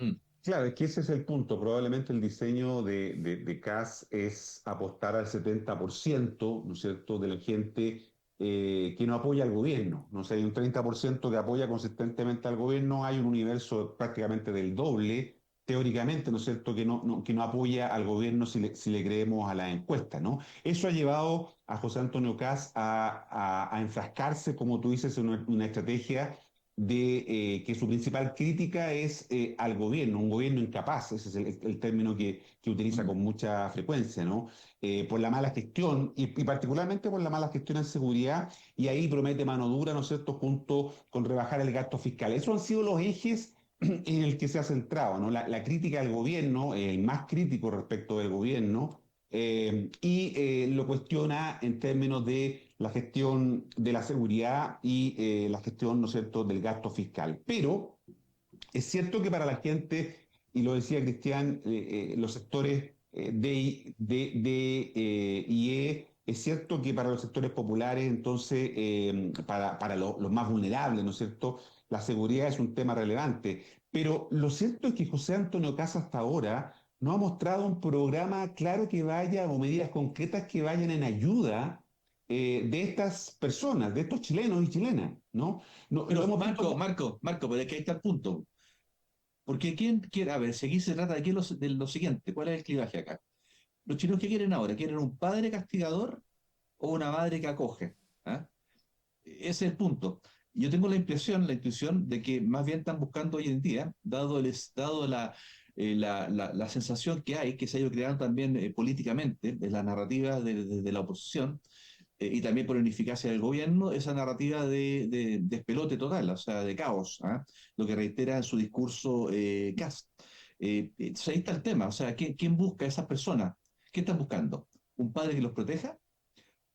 Mm. Claro, es que ese es el punto. Probablemente el diseño de CAS es apostar al 70%, ¿no es cierto?, de la gente que no apoya al gobierno. No sé, hay un 30% que apoya consistentemente al gobierno, hay un universo prácticamente del doble, teóricamente, ¿no es cierto?, que no apoya al gobierno si le creemos a la encuesta, ¿no? Eso ha llevado a José Antonio CAS a enfrascarse, como tú dices, en una estrategia de que su principal crítica es al gobierno, un gobierno incapaz, ese es el término que utiliza Mm. con mucha frecuencia, ¿no? Por la mala gestión y particularmente por la mala gestión en seguridad, y ahí promete mano dura, ¿no es cierto?, junto con rebajar el gasto fiscal. Esos han sido los ejes en el que se ha centrado, ¿no? La crítica al gobierno, el más crítico respecto del gobierno, y lo cuestiona en términos de la gestión de la seguridad y la gestión, ¿no es cierto?, del gasto fiscal. Pero es cierto que para la gente, y lo decía Cristian, los sectores de IE, es cierto que para los sectores populares, entonces, para los más vulnerables, ¿no es cierto?, la seguridad es un tema relevante. Pero lo cierto es que José Antonio Casa hasta ahora no ha mostrado un programa claro que vaya, o medidas concretas que vayan en ayuda de estas personas, de estos chilenos y chilenas, ¿no? No, lo Pero hemos visto. Marco, pero es que ahí está el punto. Porque quién quiere, a ver, si aquí se trata de lo siguiente, ¿cuál es el clivaje acá? Los chinos, ¿qué quieren ahora? ¿Quieren un padre castigador o una madre que acoge? ¿Ah? Ese es el punto. Yo tengo la intuición de que más bien están buscando hoy en día, dado la sensación que hay, que se ha ido creando también políticamente, de la narrativa de la oposición, y también por la ineficacia del gobierno, esa narrativa de despelote total, o sea, de caos, ¿ah? Lo que reitera en su discurso Kast. Entonces ahí está el tema, o sea, ¿quién busca a esas personas? ¿Qué están buscando? ¿Un padre que los proteja?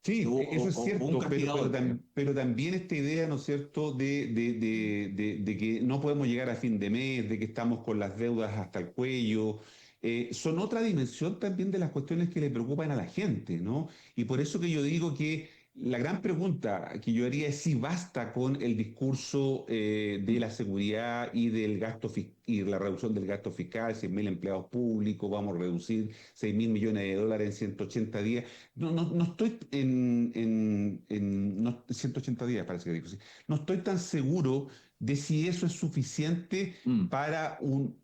Sí, eso es O un cierto, castigador, digamos. pero también esta idea, ¿no es cierto?, de que no podemos llegar a fin de mes, de que estamos con las deudas hasta el cuello, son otra dimensión también de las cuestiones que le preocupan a la gente, ¿no? Y por eso que yo digo que la gran pregunta que yo haría es si basta con el discurso de la seguridad y del y la reducción del gasto fiscal, 100.000 empleados públicos, vamos a reducir 6.000 millones de dólares en 180 días. No estoy en 180 días, parece que dijo, sí. No estoy tan seguro de si eso es suficiente Mm. para un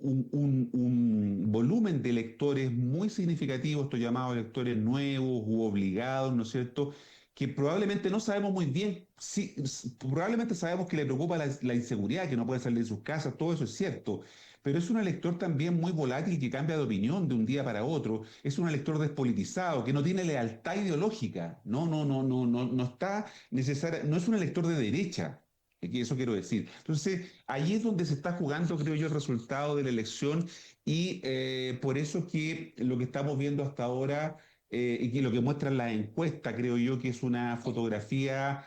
volumen de electores muy significativo, estos llamados electores nuevos u obligados, ¿no es cierto? Que probablemente no sabemos muy bien, sí, probablemente sabemos que le preocupa la inseguridad, que no puede salir de sus casas, todo eso es cierto, pero es un elector también muy volátil que cambia de opinión de un día para otro, es un elector despolitizado, que no tiene lealtad ideológica, no está necesaria, no es un elector de derecha. Que eso quiero decir. Entonces, ahí es donde se está jugando, creo yo, el resultado de la elección y por eso que lo que estamos viendo hasta ahora y que lo que muestra la encuesta, creo yo, que es una fotografía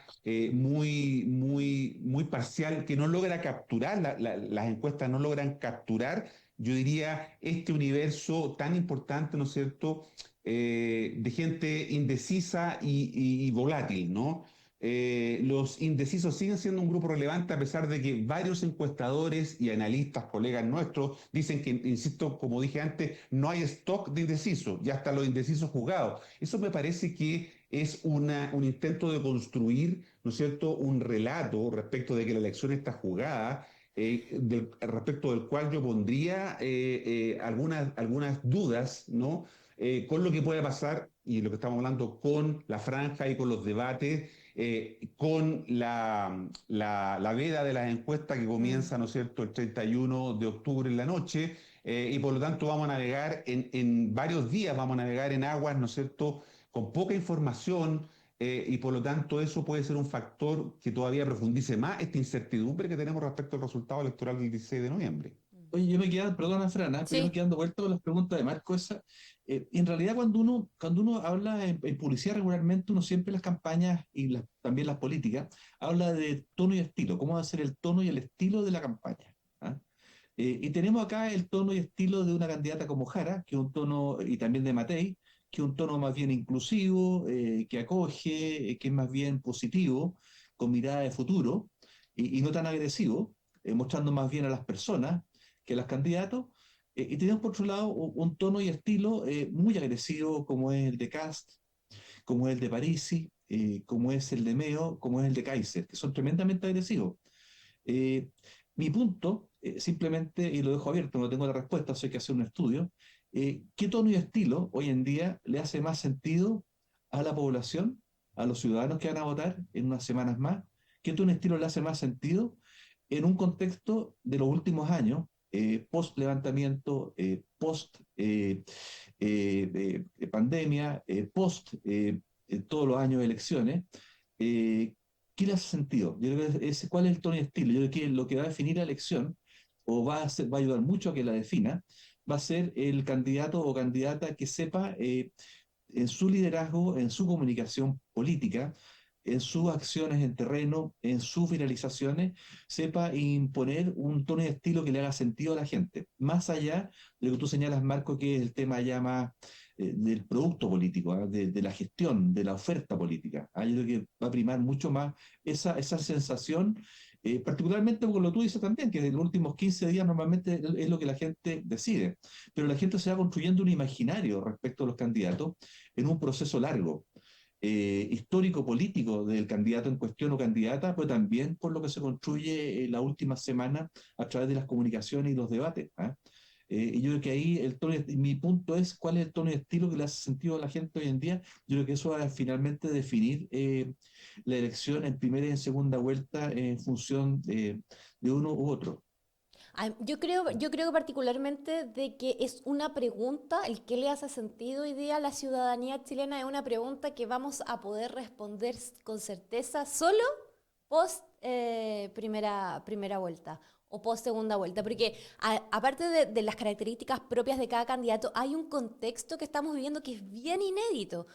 muy parcial, que no logra capturar, las encuestas no logran capturar, yo diría, este universo tan importante, ¿no es cierto?, de gente indecisa y volátil, ¿no? Los indecisos siguen siendo un grupo relevante a pesar de que varios encuestadores y analistas, colegas nuestros, dicen que, insisto, como dije antes, no hay stock de indecisos, ya están los indecisos jugados. Eso me parece que es un intento de construir, ¿no es cierto?, un relato respecto de que la elección está jugada, respecto del cual yo pondría algunas dudas, ¿no? Con lo que puede pasar y lo que estamos hablando con la franja y con los debates con la veda de las encuestas que Mm. comienza, ¿no es cierto?, el 31 de octubre en la noche, y por lo tanto vamos a navegar en varios días, vamos a navegar en aguas, ¿no es cierto?, con poca información, y por lo tanto eso puede ser un factor que todavía profundice más esta incertidumbre que tenemos respecto al resultado electoral del 16 de noviembre. Oye, yo me quedaba, perdona, Frana, pero yo me Sí. quedé dando vuelta con las preguntas de Marco esa. En realidad, cuando uno habla en publicidad regularmente, uno siempre las campañas y también las políticas, habla de tono y estilo, cómo va a ser el tono y el estilo de la campaña. ¿Ah? Y tenemos acá el tono y estilo de una candidata como Jara, que es un tono, y también de Matei, que es un tono más bien inclusivo, que acoge, que es más bien positivo, con mirada de futuro, y no tan agresivo, mostrando más bien a las personas que a los candidatos. Y tenemos por otro lado un tono y estilo muy agresivo, como es el de Cast, como es el de Parisi, como es el de Meo, como es el de Kaiser, que son tremendamente agresivos. Eh, Mi punto, simplemente, y lo dejo abierto, no tengo la respuesta, eso hay que hacer un estudio, ¿qué tono y estilo hoy en día le hace más sentido a la población, a los ciudadanos que van a votar en unas semanas más? ¿Qué tono y estilo le hace más sentido en un contexto de los últimos años, post levantamiento, post pandemia, post todos los años de elecciones? Eh, ¿Qué le hace sentido? Yo creo que ¿cuál es el tono y estilo? Yo creo que lo que va a definir la elección, o va a ayudar mucho a que la defina, va a ser el candidato o candidata que sepa en su liderazgo, en su comunicación política, en sus acciones en terreno, en sus finalizaciones, sepa imponer un tono y estilo que le haga sentido a la gente. Más allá de lo que tú señalas, Marco, que es el tema ya más del producto político, ¿ah? De la gestión, de la oferta política. ¿Ah? Yo creo que va a primar mucho más esa sensación, particularmente por lo que tú dices también, que en los últimos 15 días normalmente es lo que la gente decide, pero la gente se va construyendo un imaginario respecto a los candidatos en un proceso largo, histórico-político del candidato en cuestión o candidata, pero también por lo que se construye la última semana a través de las comunicaciones y los debates. ¿Ah? Y yo creo que ahí mi punto es cuál es el tono y estilo que le hace sentido a la gente hoy en día. Yo creo que eso va a finalmente definir la elección en primera y en segunda vuelta en función de uno u otro. Yo creo que particularmente de que es una pregunta, el que le hace sentido hoy día a la ciudadanía chilena es una pregunta que vamos a poder responder con certeza solo post primera vuelta. o post segunda vuelta, porque aparte de las características propias de cada candidato, hay un contexto que estamos viviendo que es bien inédito.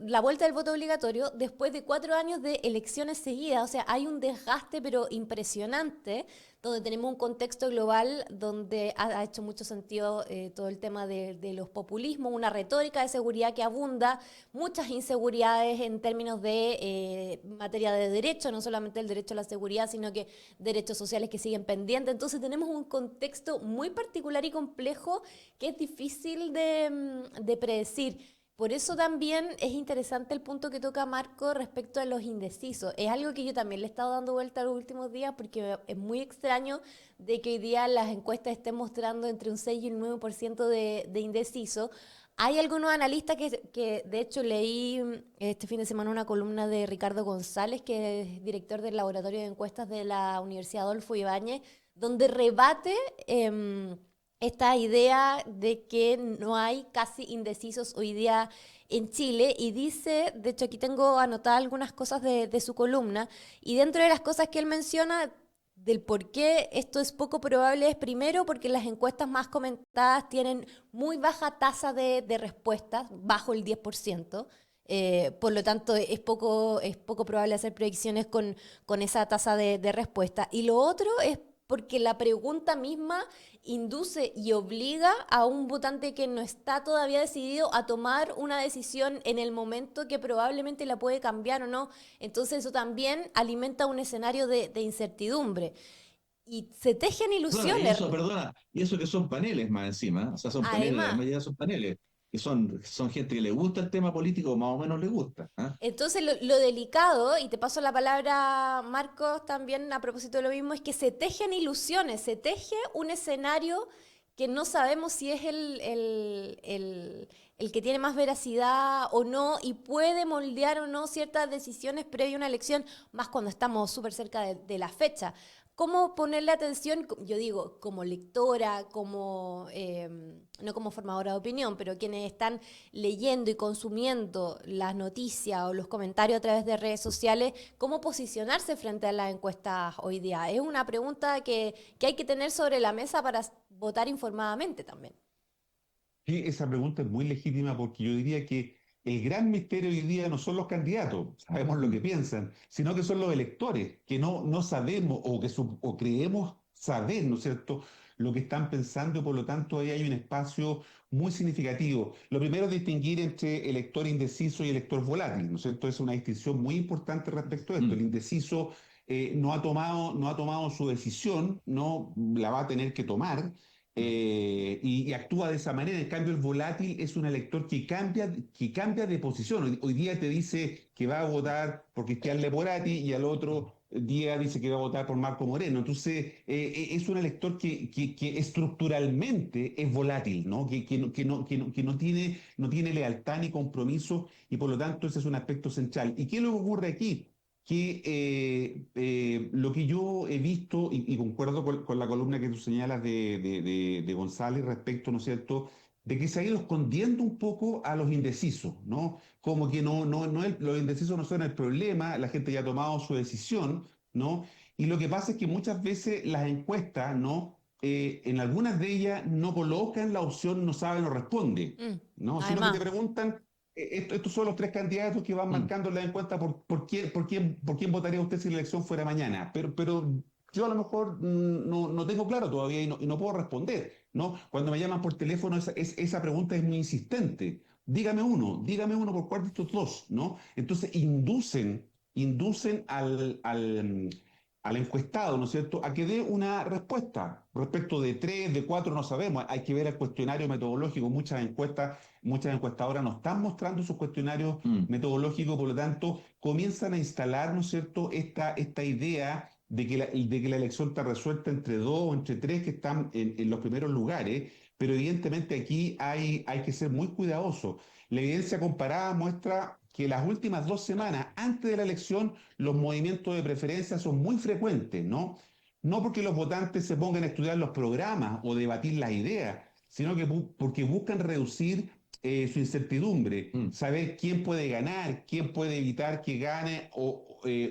La vuelta del voto obligatorio después de 4 años de elecciones seguidas, o sea, hay un desgaste pero impresionante, donde tenemos un contexto global donde ha hecho mucho sentido todo el tema de los populismos, una retórica de seguridad que abunda, muchas inseguridades en términos de materia de derecho, no solamente el derecho a la seguridad, sino que derechos sociales que siguen pendientes. Entonces tenemos un contexto muy particular y complejo que es difícil de predecir. Por eso también es interesante el punto que toca Marco respecto a los indecisos. Es algo que yo también le he estado dando vuelta los últimos días porque es muy extraño de que hoy día las encuestas estén mostrando entre un 6 y un 9% de indecisos. Hay algunos analistas que de hecho leí este fin de semana una columna de Ricardo González, que es director del laboratorio de encuestas de la Universidad Adolfo Ibáñez, donde rebate esta idea de que no hay casi indecisos hoy día en Chile y dice, de hecho aquí tengo anotadas algunas cosas de su columna, y dentro de las cosas que él menciona del por qué esto es poco probable es primero porque las encuestas más comentadas tienen muy baja tasa de respuestas, bajo el 10%. Por lo tanto, es poco probable hacer predicciones con esa tasa de respuesta. Y lo otro es porque la pregunta misma induce y obliga a un votante que no está todavía decidido a tomar una decisión en el momento que probablemente la puede cambiar o no. Entonces eso también alimenta un escenario de incertidumbre. Y se tejen ilusiones. Y eso que son paneles más encima, o sea, son paneles, la Además, mayoría son paneles, que son gente que le gusta el tema político, o más o menos le gusta. ¿Ah? entonces lo delicado, y te paso la palabra, Marcos, también a propósito de lo mismo, es que se tejen ilusiones, se teje un escenario que no sabemos si es el que tiene más veracidad o no, y puede moldear o no ciertas decisiones previo a una elección, más cuando estamos súper cerca de la fecha. ¿Cómo ponerle atención, yo digo, como lectora, no como formadora de opinión, pero quienes están leyendo y consumiendo las noticias o los comentarios a través de redes sociales, cómo posicionarse frente a las encuestas hoy día? Es una pregunta que hay que tener sobre la mesa para votar informadamente también. Sí, esa pregunta es muy legítima porque yo diría que el gran misterio hoy día no son los candidatos, sabemos lo que piensan, sino que son los electores, que no sabemos o creemos saber, ¿no es cierto?, lo que están pensando y por lo tanto ahí hay un espacio muy significativo. Lo primero es distinguir entre elector indeciso y elector volátil, ¿no es cierto? Es una distinción muy importante respecto a esto. El indeciso no ha tomado su decisión, no la va a tener que tomar y actúa de esa manera. En cambio, el volátil es un elector que cambia de posición. Hoy día te dice que va a votar por Cristian Leporati y al otro día dice que va a votar por Marco Moreno. Entonces, es un elector que estructuralmente es volátil, ¿no? Que no tiene lealtad ni compromiso y por lo tanto ese es un aspecto central. ¿Y qué es lo que ocurre aquí? Que lo que yo he visto, y concuerdo con la columna que tú señalas de González respecto, ¿no es cierto?, de que se ha ido escondiendo un poco a los indecisos, ¿no? Como que los indecisos no son el problema, la gente ya ha tomado su decisión, ¿no? Y lo que pasa es que muchas veces las encuestas, ¿no? En algunas de ellas no colocan la opción no sabe, no responde, ¿no? Sino que te Además, preguntan estos son los tres candidatos que van Mm. marcando la encuesta por quién votaría usted si la elección fuera mañana. Pero yo a lo mejor no tengo claro todavía y no puedo responder, ¿no? Cuando me llaman por teléfono, esa pregunta es muy insistente. Dígame uno por cuál de estos dos, ¿no? Entonces inducen al encuestado, ¿no es cierto?, a que dé una respuesta. Respecto de tres, de cuatro, no sabemos. Hay que ver el cuestionario metodológico. Muchas encuestadoras nos están mostrando sus cuestionarios Mm. metodológicos, por lo tanto, comienzan a instalar, ¿no es cierto?, esta idea de que la elección está resuelta entre dos o entre tres que están en los primeros lugares, pero evidentemente aquí hay que ser muy cuidadosos. La evidencia comparada muestra que las últimas 2 semanas antes de la elección los movimientos de preferencia son muy frecuentes, ¿no? No porque los votantes se pongan a estudiar los programas o debatir las ideas, sino que porque buscan reducir su incertidumbre, Mm. saber quién puede ganar, quién puede evitar que gane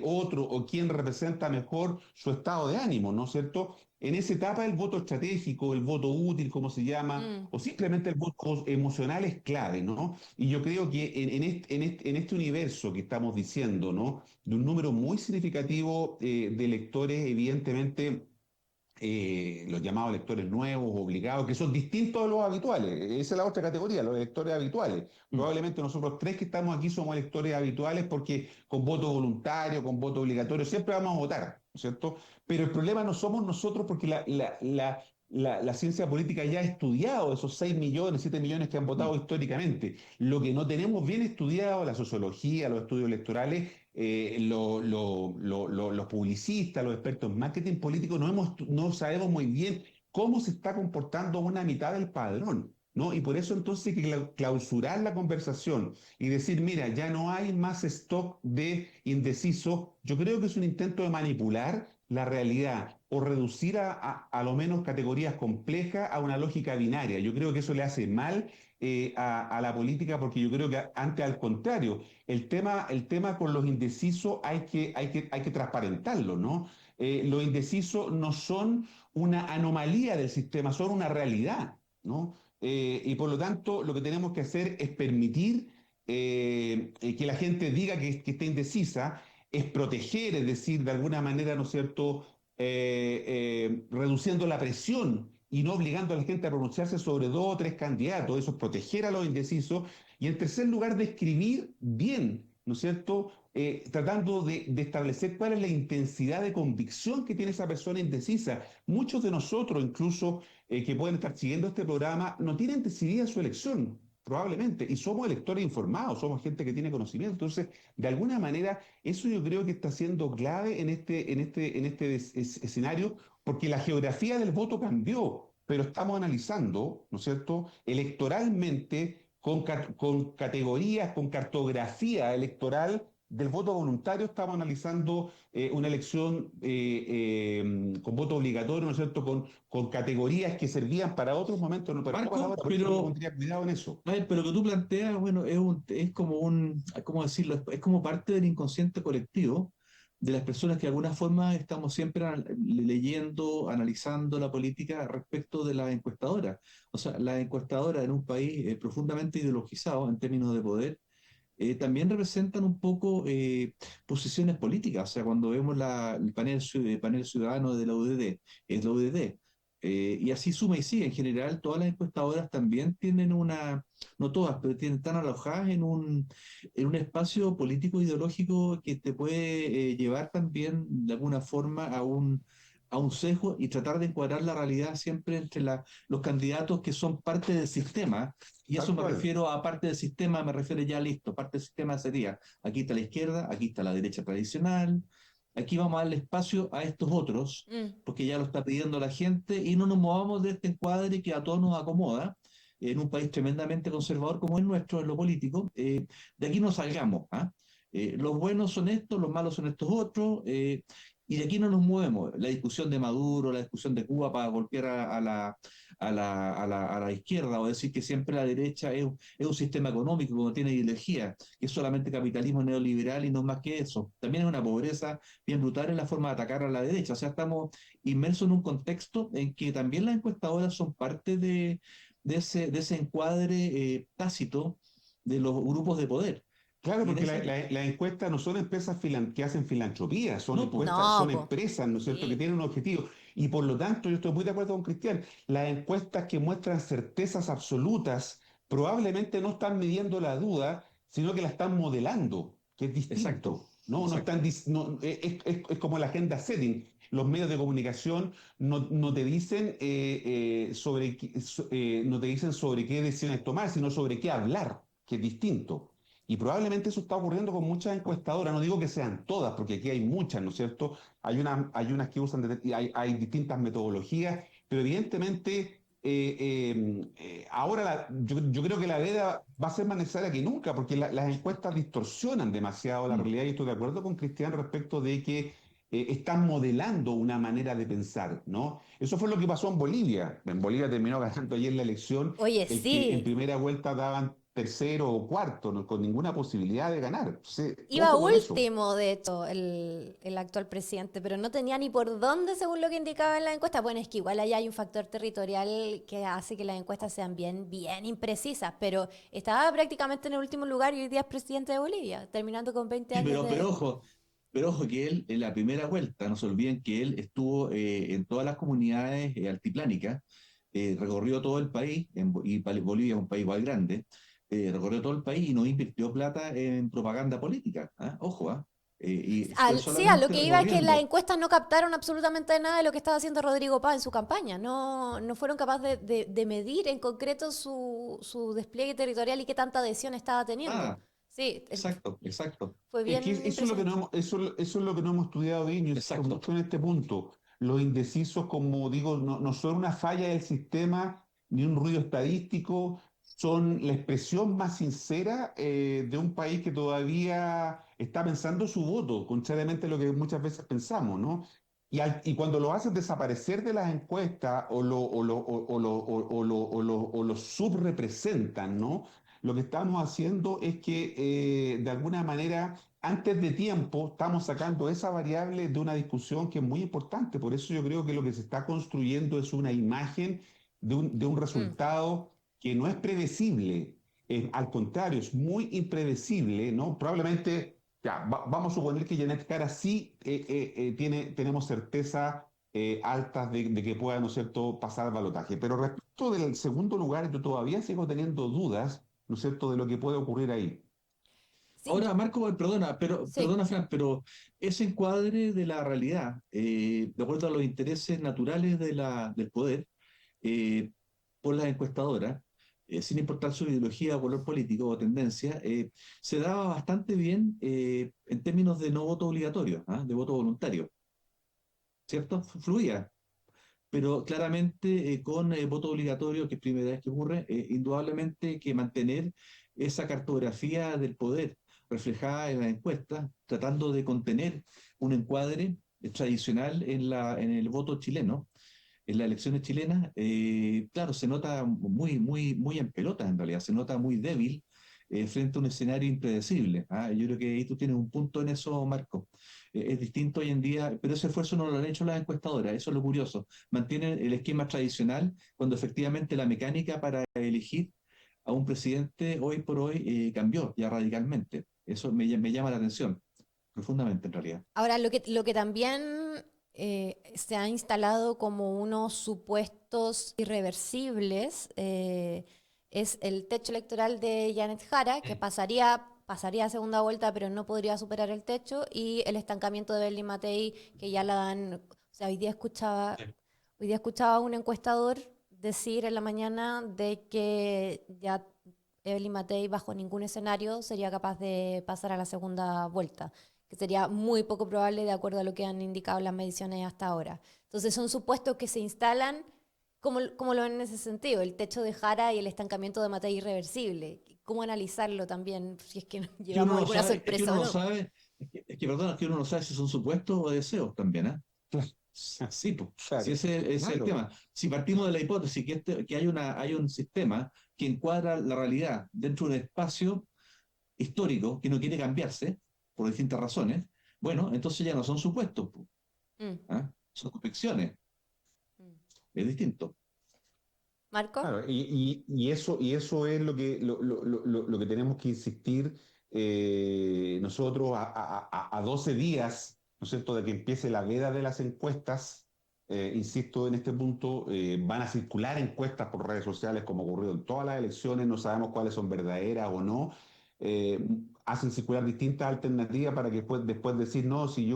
otro o quién representa mejor su estado de ánimo, ¿no es cierto? en esa etapa el voto estratégico, el voto útil, como se llama, o simplemente el voto emocional es clave, ¿no? Y yo creo que en este universo que estamos diciendo, ¿no? De un número muy significativo de electores, evidentemente los llamados electores nuevos, obligados, que son distintos a los habituales. Esa es la otra categoría, los electores habituales. Probablemente nosotros tres que estamos aquí somos electores habituales porque con voto voluntario, con voto obligatorio, siempre vamos a votar, ¿no es cierto? Pero el problema no somos nosotros porque la ciencia política ya ha estudiado esos 6 millones, 7 millones que han votado históricamente. Lo que no tenemos bien estudiado, la sociología, los estudios electorales, los publicistas, los expertos en marketing político, no sabemos muy bien cómo se está comportando una mitad del padrón, ¿no? Y por eso entonces hay que clausurar la conversación y decir, mira, ya no hay más stock de indeciso. Yo creo que es un intento de manipular la realidad o reducir a lo menos categorías complejas a una lógica binaria. Yo creo que eso le hace mal a la política porque yo creo que antes al contrario, el tema con los indecisos hay que transparentarlo, ¿no? Los indecisos no son una anomalía del sistema, son una realidad, ¿no? Y por lo tanto, lo que tenemos que hacer es permitir que la gente diga que está indecisa, es proteger, es decir, de alguna manera, ¿no es cierto?, reduciendo la presión y no obligando a la gente a pronunciarse sobre 2 o 3 candidatos, eso es proteger a los indecisos, y en tercer lugar, describir bien, ¿no es cierto?, tratando de establecer cuál es la intensidad de convicción que tiene esa persona indecisa. Muchos de nosotros, incluso que pueden estar siguiendo este programa, no tienen decidida su elección, probablemente, y somos electores informados, somos gente que tiene conocimiento. Entonces, de alguna manera, eso yo creo que está siendo clave en este escenario, porque la geografía del voto cambió, pero estamos analizando, ¿no es cierto?, electoralmente, con categorías, con cartografía electoral del voto voluntario, estamos analizando una elección con voto obligatorio, ¿no es cierto?, con categorías que servían para otros momentos, no para Marco, ahora, por eso yo pondría cuidado en eso. a ver, pero lo que tú planteas, bueno, es como ¿cómo decirlo? Es como parte del inconsciente colectivo de las personas que de alguna forma estamos siempre leyendo, analizando la política respecto de la encuestadora. O sea, la encuestadora en un país profundamente ideologizado en términos de poder, también representan un poco posiciones políticas. O sea, cuando vemos el panel ciudadano de la UDD, es la UDD. Y así suma y sigue. En general, todas las encuestadoras también tienen no todas, pero están alojadas en un espacio político ideológico que te puede llevar también de alguna forma a un sesgo y tratar de encuadrar la realidad siempre entre los candidatos que son parte del sistema. Y Tal eso me cual. refiero a parte del sistema, me refiero ya listo. Parte del sistema sería, aquí está la izquierda, aquí está la derecha tradicional, aquí vamos a darle espacio a estos otros, porque ya lo está pidiendo la gente, y no nos movamos de este encuadre que a todos nos acomoda, en un país tremendamente conservador como el nuestro, en lo político. De aquí no salgamos, ¿ah? Los buenos son estos, los malos son estos otros, y de aquí no nos movemos. La discusión de Maduro, la discusión de Cuba para golpear a la izquierda, o decir que siempre la derecha es un sistema económico que no tiene ideología, que es solamente capitalismo neoliberal y no más que eso. También es una pobreza bien brutal en la forma de atacar a la derecha. O sea, estamos inmersos en un contexto en que también las encuestadoras son parte de ese encuadre tácito de los grupos de poder. Claro, Y en porque ese, las encuestas no son empresas que hacen filantropía, son no, pues, encuestas, No, son po. empresas, ¿no es cierto?, que Sí. tienen un objetivo. Y por lo tanto, yo estoy muy de acuerdo con Cristian, las encuestas que muestran certezas absolutas probablemente no están midiendo la duda, sino que la están modelando, que es exacto, distinto. No, no exacto. están, es como la agenda setting. Los medios de comunicación no te dicen no te dicen sobre qué decisiones tomar, sino sobre qué hablar, que es distinto. Y probablemente eso está ocurriendo con muchas encuestadoras. No digo que sean todas, porque aquí hay muchas, ¿no es cierto? Hay unas que usan, hay distintas metodologías, pero evidentemente ahora yo creo que la veda va a ser más necesaria que nunca, porque las encuestas distorsionan demasiado la Mm. realidad. Y estoy de acuerdo con Cristian respecto de que están modelando una manera de pensar, ¿no? Eso fue lo que pasó en Bolivia. En Bolivia terminó ganando ayer la elección Oye, el que en sí. primera vuelta daban tercero o cuarto, ¿no? Con ninguna posibilidad de ganar. Entonces, Iba ojo con eso. último, de hecho, el actual presidente, pero no tenía ni por dónde, según lo que indicaba en la encuesta. Bueno, es que igual allá hay un factor territorial que hace que las encuestas sean bien, bien imprecisas, pero estaba prácticamente en el último lugar y hoy día es presidente de Bolivia, terminando con 20 Sí, años de... pero ojo que él en la primera vuelta, no se olviden que él estuvo en todas las comunidades altiplánicas, recorrió todo el país, Bolivia es un país igual grande, recorrió todo el país y no invirtió plata en propaganda política. ¿Ah? Ojo, ¿ah? Y fue Sí, a lo solamente que iba es que las recorriendo. encuestas no captaron absolutamente nada de lo que estaba haciendo Rodrigo Paz en su campaña. No, no fueron capaces de medir en concreto su despliegue territorial y qué tanta adhesión estaba teniendo. Ah, Sí, exacto, exacto, fue Es que bien eso es lo que no impresionante. hemos, eso es lo que no hemos estudiado bien, yo insisto exacto. mucho en este punto. Los indecisos, como digo, no son una falla del sistema ni un ruido estadístico, son la expresión más sincera de un país que todavía está pensando su voto, contrariamente a lo que muchas veces pensamos, ¿no? Y cuando lo haces desaparecer de las encuestas o lo subrepresentan, ¿no? Lo que estamos haciendo es que de alguna manera antes de tiempo estamos sacando esa variable de una discusión que es muy importante. Por eso yo creo que lo que se está construyendo es una imagen de un Mm. resultado que no es predecible. Al contrario, es muy impredecible, ¿no? Probablemente, ya, vamos a suponer que Janet Cara sí tenemos certeza altas de que pueda, ¿no es cierto?, pasar al balotaje. Pero respecto del segundo lugar, yo todavía sigo teniendo dudas, ¿no es cierto?, de lo que puede ocurrir ahí. Sí, Ahora, Marco, sí. perdona, Fran, pero ese encuadre de la realidad, de acuerdo a los intereses naturales del poder, eh, por las encuestadoras, sin importar su ideología, color político o tendencia, se daba bastante bien en términos de no voto obligatorio, ¿ah? De voto voluntario, ¿cierto? Fluía, pero claramente con voto obligatorio, que es primera vez que ocurre, indudablemente que mantener esa cartografía del poder reflejada en la encuesta, tratando de contener un encuadre tradicional en el voto chileno, en las elecciones chilenas, claro, se nota muy en pelotas en realidad, se nota muy débil frente a un escenario impredecible. ¿Ah? Yo creo que ahí tú tienes un punto en eso, Marco. Es distinto hoy en día, pero ese esfuerzo no lo han hecho las encuestadoras, eso es lo curioso. Mantienen el esquema tradicional cuando efectivamente la mecánica para elegir a un presidente hoy por hoy cambió ya radicalmente. Eso me llama la atención, profundamente en realidad. Ahora, lo que también se ha instalado como unos supuestos irreversibles es el techo electoral de Janet Jara, que pasaría a segunda vuelta, pero no podría superar el techo, y el estancamiento de Berlín Matei, que ya la dan. O sea, hoy día escuchaba a un encuestador decir en la mañana de que ya Evelyn Matei bajo ningún escenario sería capaz de pasar a la segunda vuelta, que sería muy poco probable de acuerdo a lo que han indicado las mediciones hasta ahora. Entonces son supuestos que se instalan, como lo ven en ese sentido, el techo de Jara y el estancamiento de Matei irreversible. ¿Cómo analizarlo también, si es que nos Que uno llevamos no alguna sabe, es que sorpresa uno o no no? sabe, perdón, es que uno no sabe si son supuestos o deseos también, ¿ah? Claro, Sí, pues, si claro, ese es el claro. tema. Si partimos de la hipótesis que hay un sistema que encuadra la realidad dentro de un espacio histórico que no quiere cambiarse por distintas razones, bueno, entonces ya no son supuestos, pues, Mm, ¿ah? Son convicciones, mm. es distinto. ¿Marco? Claro, y eso es lo que tenemos que insistir nosotros a 12 días, ¿no es cierto?, de que empiece la veda de las encuestas. Insisto en este punto, van a circular encuestas por redes sociales como ocurrió en todas las elecciones, no sabemos cuáles son verdaderas o no. Eh, Hacen circular distintas alternativas para que después decir, no, si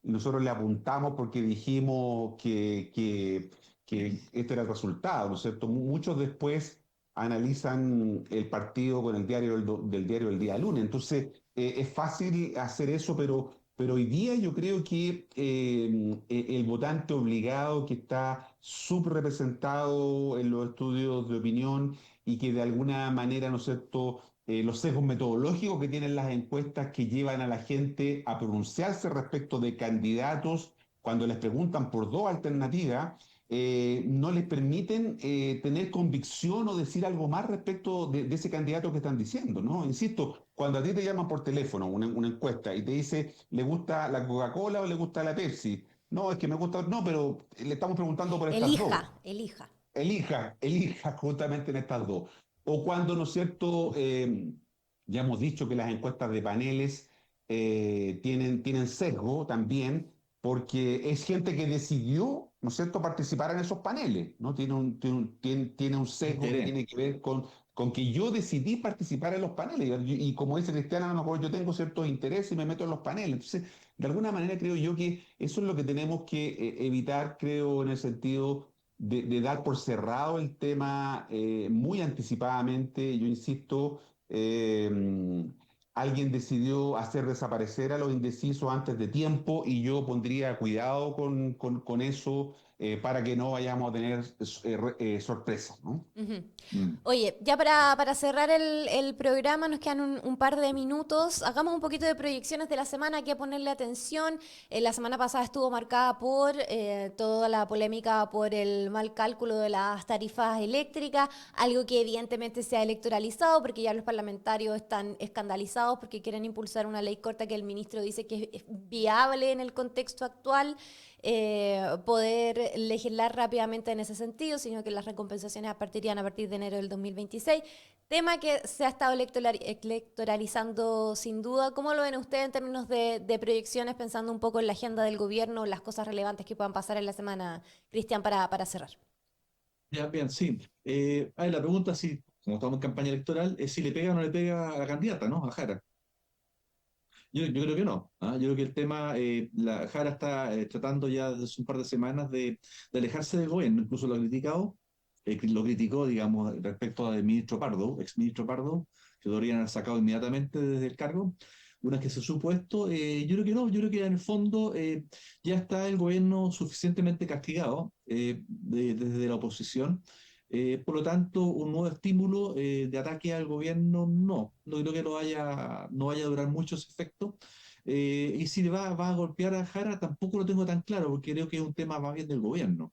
nosotros le apuntamos porque dijimos que este era el resultado, ¿no es cierto? Muchos después analizan el partido con el diario del diario del día lunes. Entonces, es fácil hacer eso, pero hoy día yo creo que el votante obligado que está subrepresentado en los estudios de opinión y que de alguna manera, ¿no es cierto?, los sesgos metodológicos que tienen las encuestas que llevan a la gente a pronunciarse respecto de candidatos cuando les preguntan por dos alternativas, no les permiten tener convicción o decir algo más respecto de ese candidato que están diciendo, ¿no? Insisto, cuando a ti te llaman por teléfono, una encuesta, y te dice, ¿le gusta la Coca-Cola o le gusta la Pepsi? No, es que me gusta, no, pero le estamos preguntando por estas dos. Elija. Elija justamente en estas dos. O cuando, ¿no es cierto? Ya hemos dicho que las encuestas de paneles tienen sesgo también, porque es gente que decidió, ¿no es cierto?, participar en esos paneles, ¿no? Tiene un sesgo que tiene que ver con que yo decidí participar en los paneles. Y como dice Cristiana, a lo mejor yo tengo ciertos intereses y me meto en los paneles. Entonces, de alguna manera creo yo que eso es lo que tenemos que evitar, creo, en el sentido de dar por cerrado el tema muy anticipadamente. Yo insisto, alguien decidió hacer desaparecer a los indecisos antes de tiempo y yo pondría cuidado con eso para que no vayamos a tener sorpresas, ¿no? Ujú. Mm. Oye, ya para cerrar el programa, nos quedan un par de minutos. Hagamos un poquito de proyecciones de la semana, hay que ponerle atención. La semana pasada estuvo marcada por toda la polémica por el mal cálculo de las tarifas eléctricas, algo que evidentemente se ha electoralizado porque ya los parlamentarios están escandalizados porque quieren impulsar una ley corta que el ministro dice que es viable en el contexto actual. Poder legislar rápidamente en ese sentido, sino que las recompensaciones partirían a partir de enero del 2026. Tema que se ha estado electoralizando sin duda. ¿Cómo lo ven ustedes en términos de proyecciones, pensando un poco en la agenda del gobierno, las cosas relevantes que puedan pasar en la semana, Cristian, para cerrar? Ya, bien, sí. La pregunta, sí, como estamos en campaña electoral, es si le pega o no le pega a la candidata, ¿no? A Jara. Yo creo que no. ¿Ah? Yo creo que el tema, la Jara está tratando ya desde hace un par de semanas de alejarse del gobierno, incluso lo ha criticado, lo criticó, digamos, respecto al ministro Pardo, ex ministro Pardo, que lo habrían sacado inmediatamente desde el cargo. Una vez que se supo esto, yo creo que no, yo creo que en el fondo ya está el gobierno suficientemente castigado desde la oposición. Por lo tanto, un nuevo estímulo de ataque al gobierno, no creo que no vaya a durar mucho ese efecto. Y si va a golpear a Jara, tampoco lo tengo tan claro, porque creo que es un tema más bien del gobierno.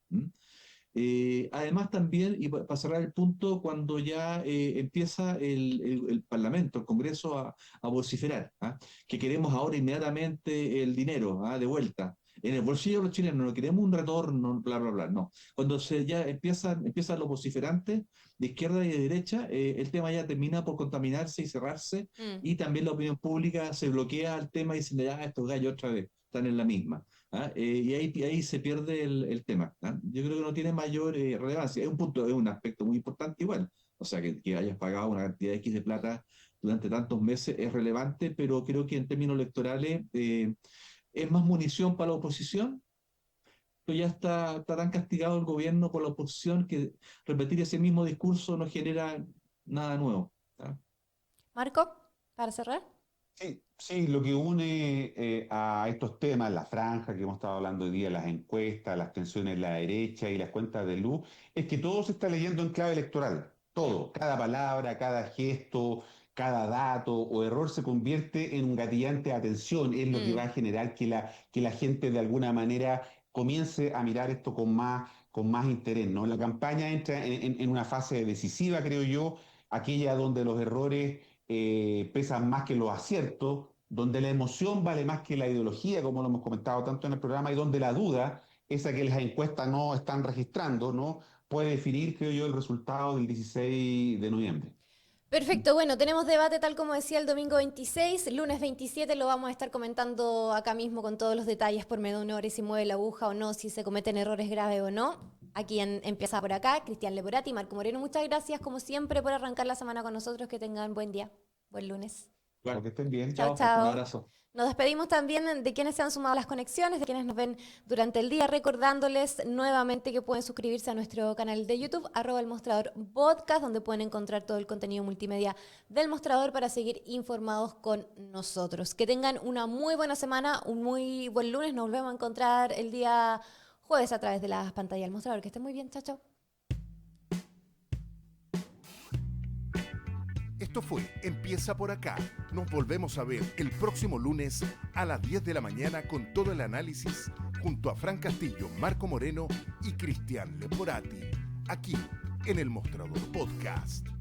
Además también, y para cerrar el punto, cuando ya empieza el Parlamento, el Congreso a vociferar, ¿ah? Que queremos ahora inmediatamente el dinero, ¿ah? De vuelta. En el bolsillo de los chilenos, no queremos un retorno, bla, bla, bla, no. Cuando ya empiezan los vociferantes de izquierda y de derecha, el tema ya termina por contaminarse y cerrarse, y también la opinión pública se bloquea al tema y dicen, ya, estos gallos otra vez están en la misma. ¿Ah? Y ahí se pierde el tema. ¿Ah? Yo creo que no tiene mayor relevancia. Es un aspecto muy importante igual. O sea, que hayas pagado una cantidad X de plata durante tantos meses es relevante, pero creo que en términos electorales es más munición para la oposición. Pero ya está tan castigado el gobierno por la oposición que repetir ese mismo discurso no genera nada nuevo. ¿Ah? Marco, para cerrar. Sí, sí, lo que une a estos temas, la franja que hemos estado hablando hoy día, las encuestas, las tensiones en la derecha y las cuentas de luz, es que todo se está leyendo en clave electoral. Todo, cada palabra, cada gesto, cada dato o error se convierte en un gatillante de atención. Es lo que va a generar que la gente de alguna manera comience a mirar esto con más interés, ¿no? La campaña entra en una fase decisiva, creo yo, aquella donde los errores pesan más que los aciertos, donde la emoción vale más que la ideología, como lo hemos comentado tanto en el programa, y donde la duda, esa que las encuestas no están registrando, ¿no? Puede definir, creo yo, el resultado del 16 de noviembre. Perfecto, bueno, tenemos debate tal como decía el domingo 26, lunes 27 lo vamos a estar comentando acá mismo con todos los detalles por medio de una hora, y si mueve la aguja o no, si se cometen errores graves o no. Aquí Empieza por acá, Cristian Leporati y Marco Moreno, muchas gracias como siempre por arrancar la semana con nosotros, que tengan buen día, buen lunes. Bueno, Que estén bien. Chao, chao, un chao. abrazo. Nos despedimos también de quienes se han sumado a las conexiones, de quienes nos ven durante el día, recordándoles nuevamente que pueden suscribirse a nuestro canal de YouTube, @elmostrador podcast, donde pueden encontrar todo el contenido multimedia del Mostrador para seguir informados con nosotros. Que tengan una muy buena semana, un muy buen lunes. Nos volvemos a encontrar el día jueves a través de las pantallas del Mostrador. Que estén muy bien, chao, chao. Esto fue Empieza por acá. Nos volvemos a ver el próximo lunes a las 10 de la mañana con todo el análisis junto a Fran Castillo, Marco Moreno y Cristian Leporati, aquí en el Mostrador Podcast.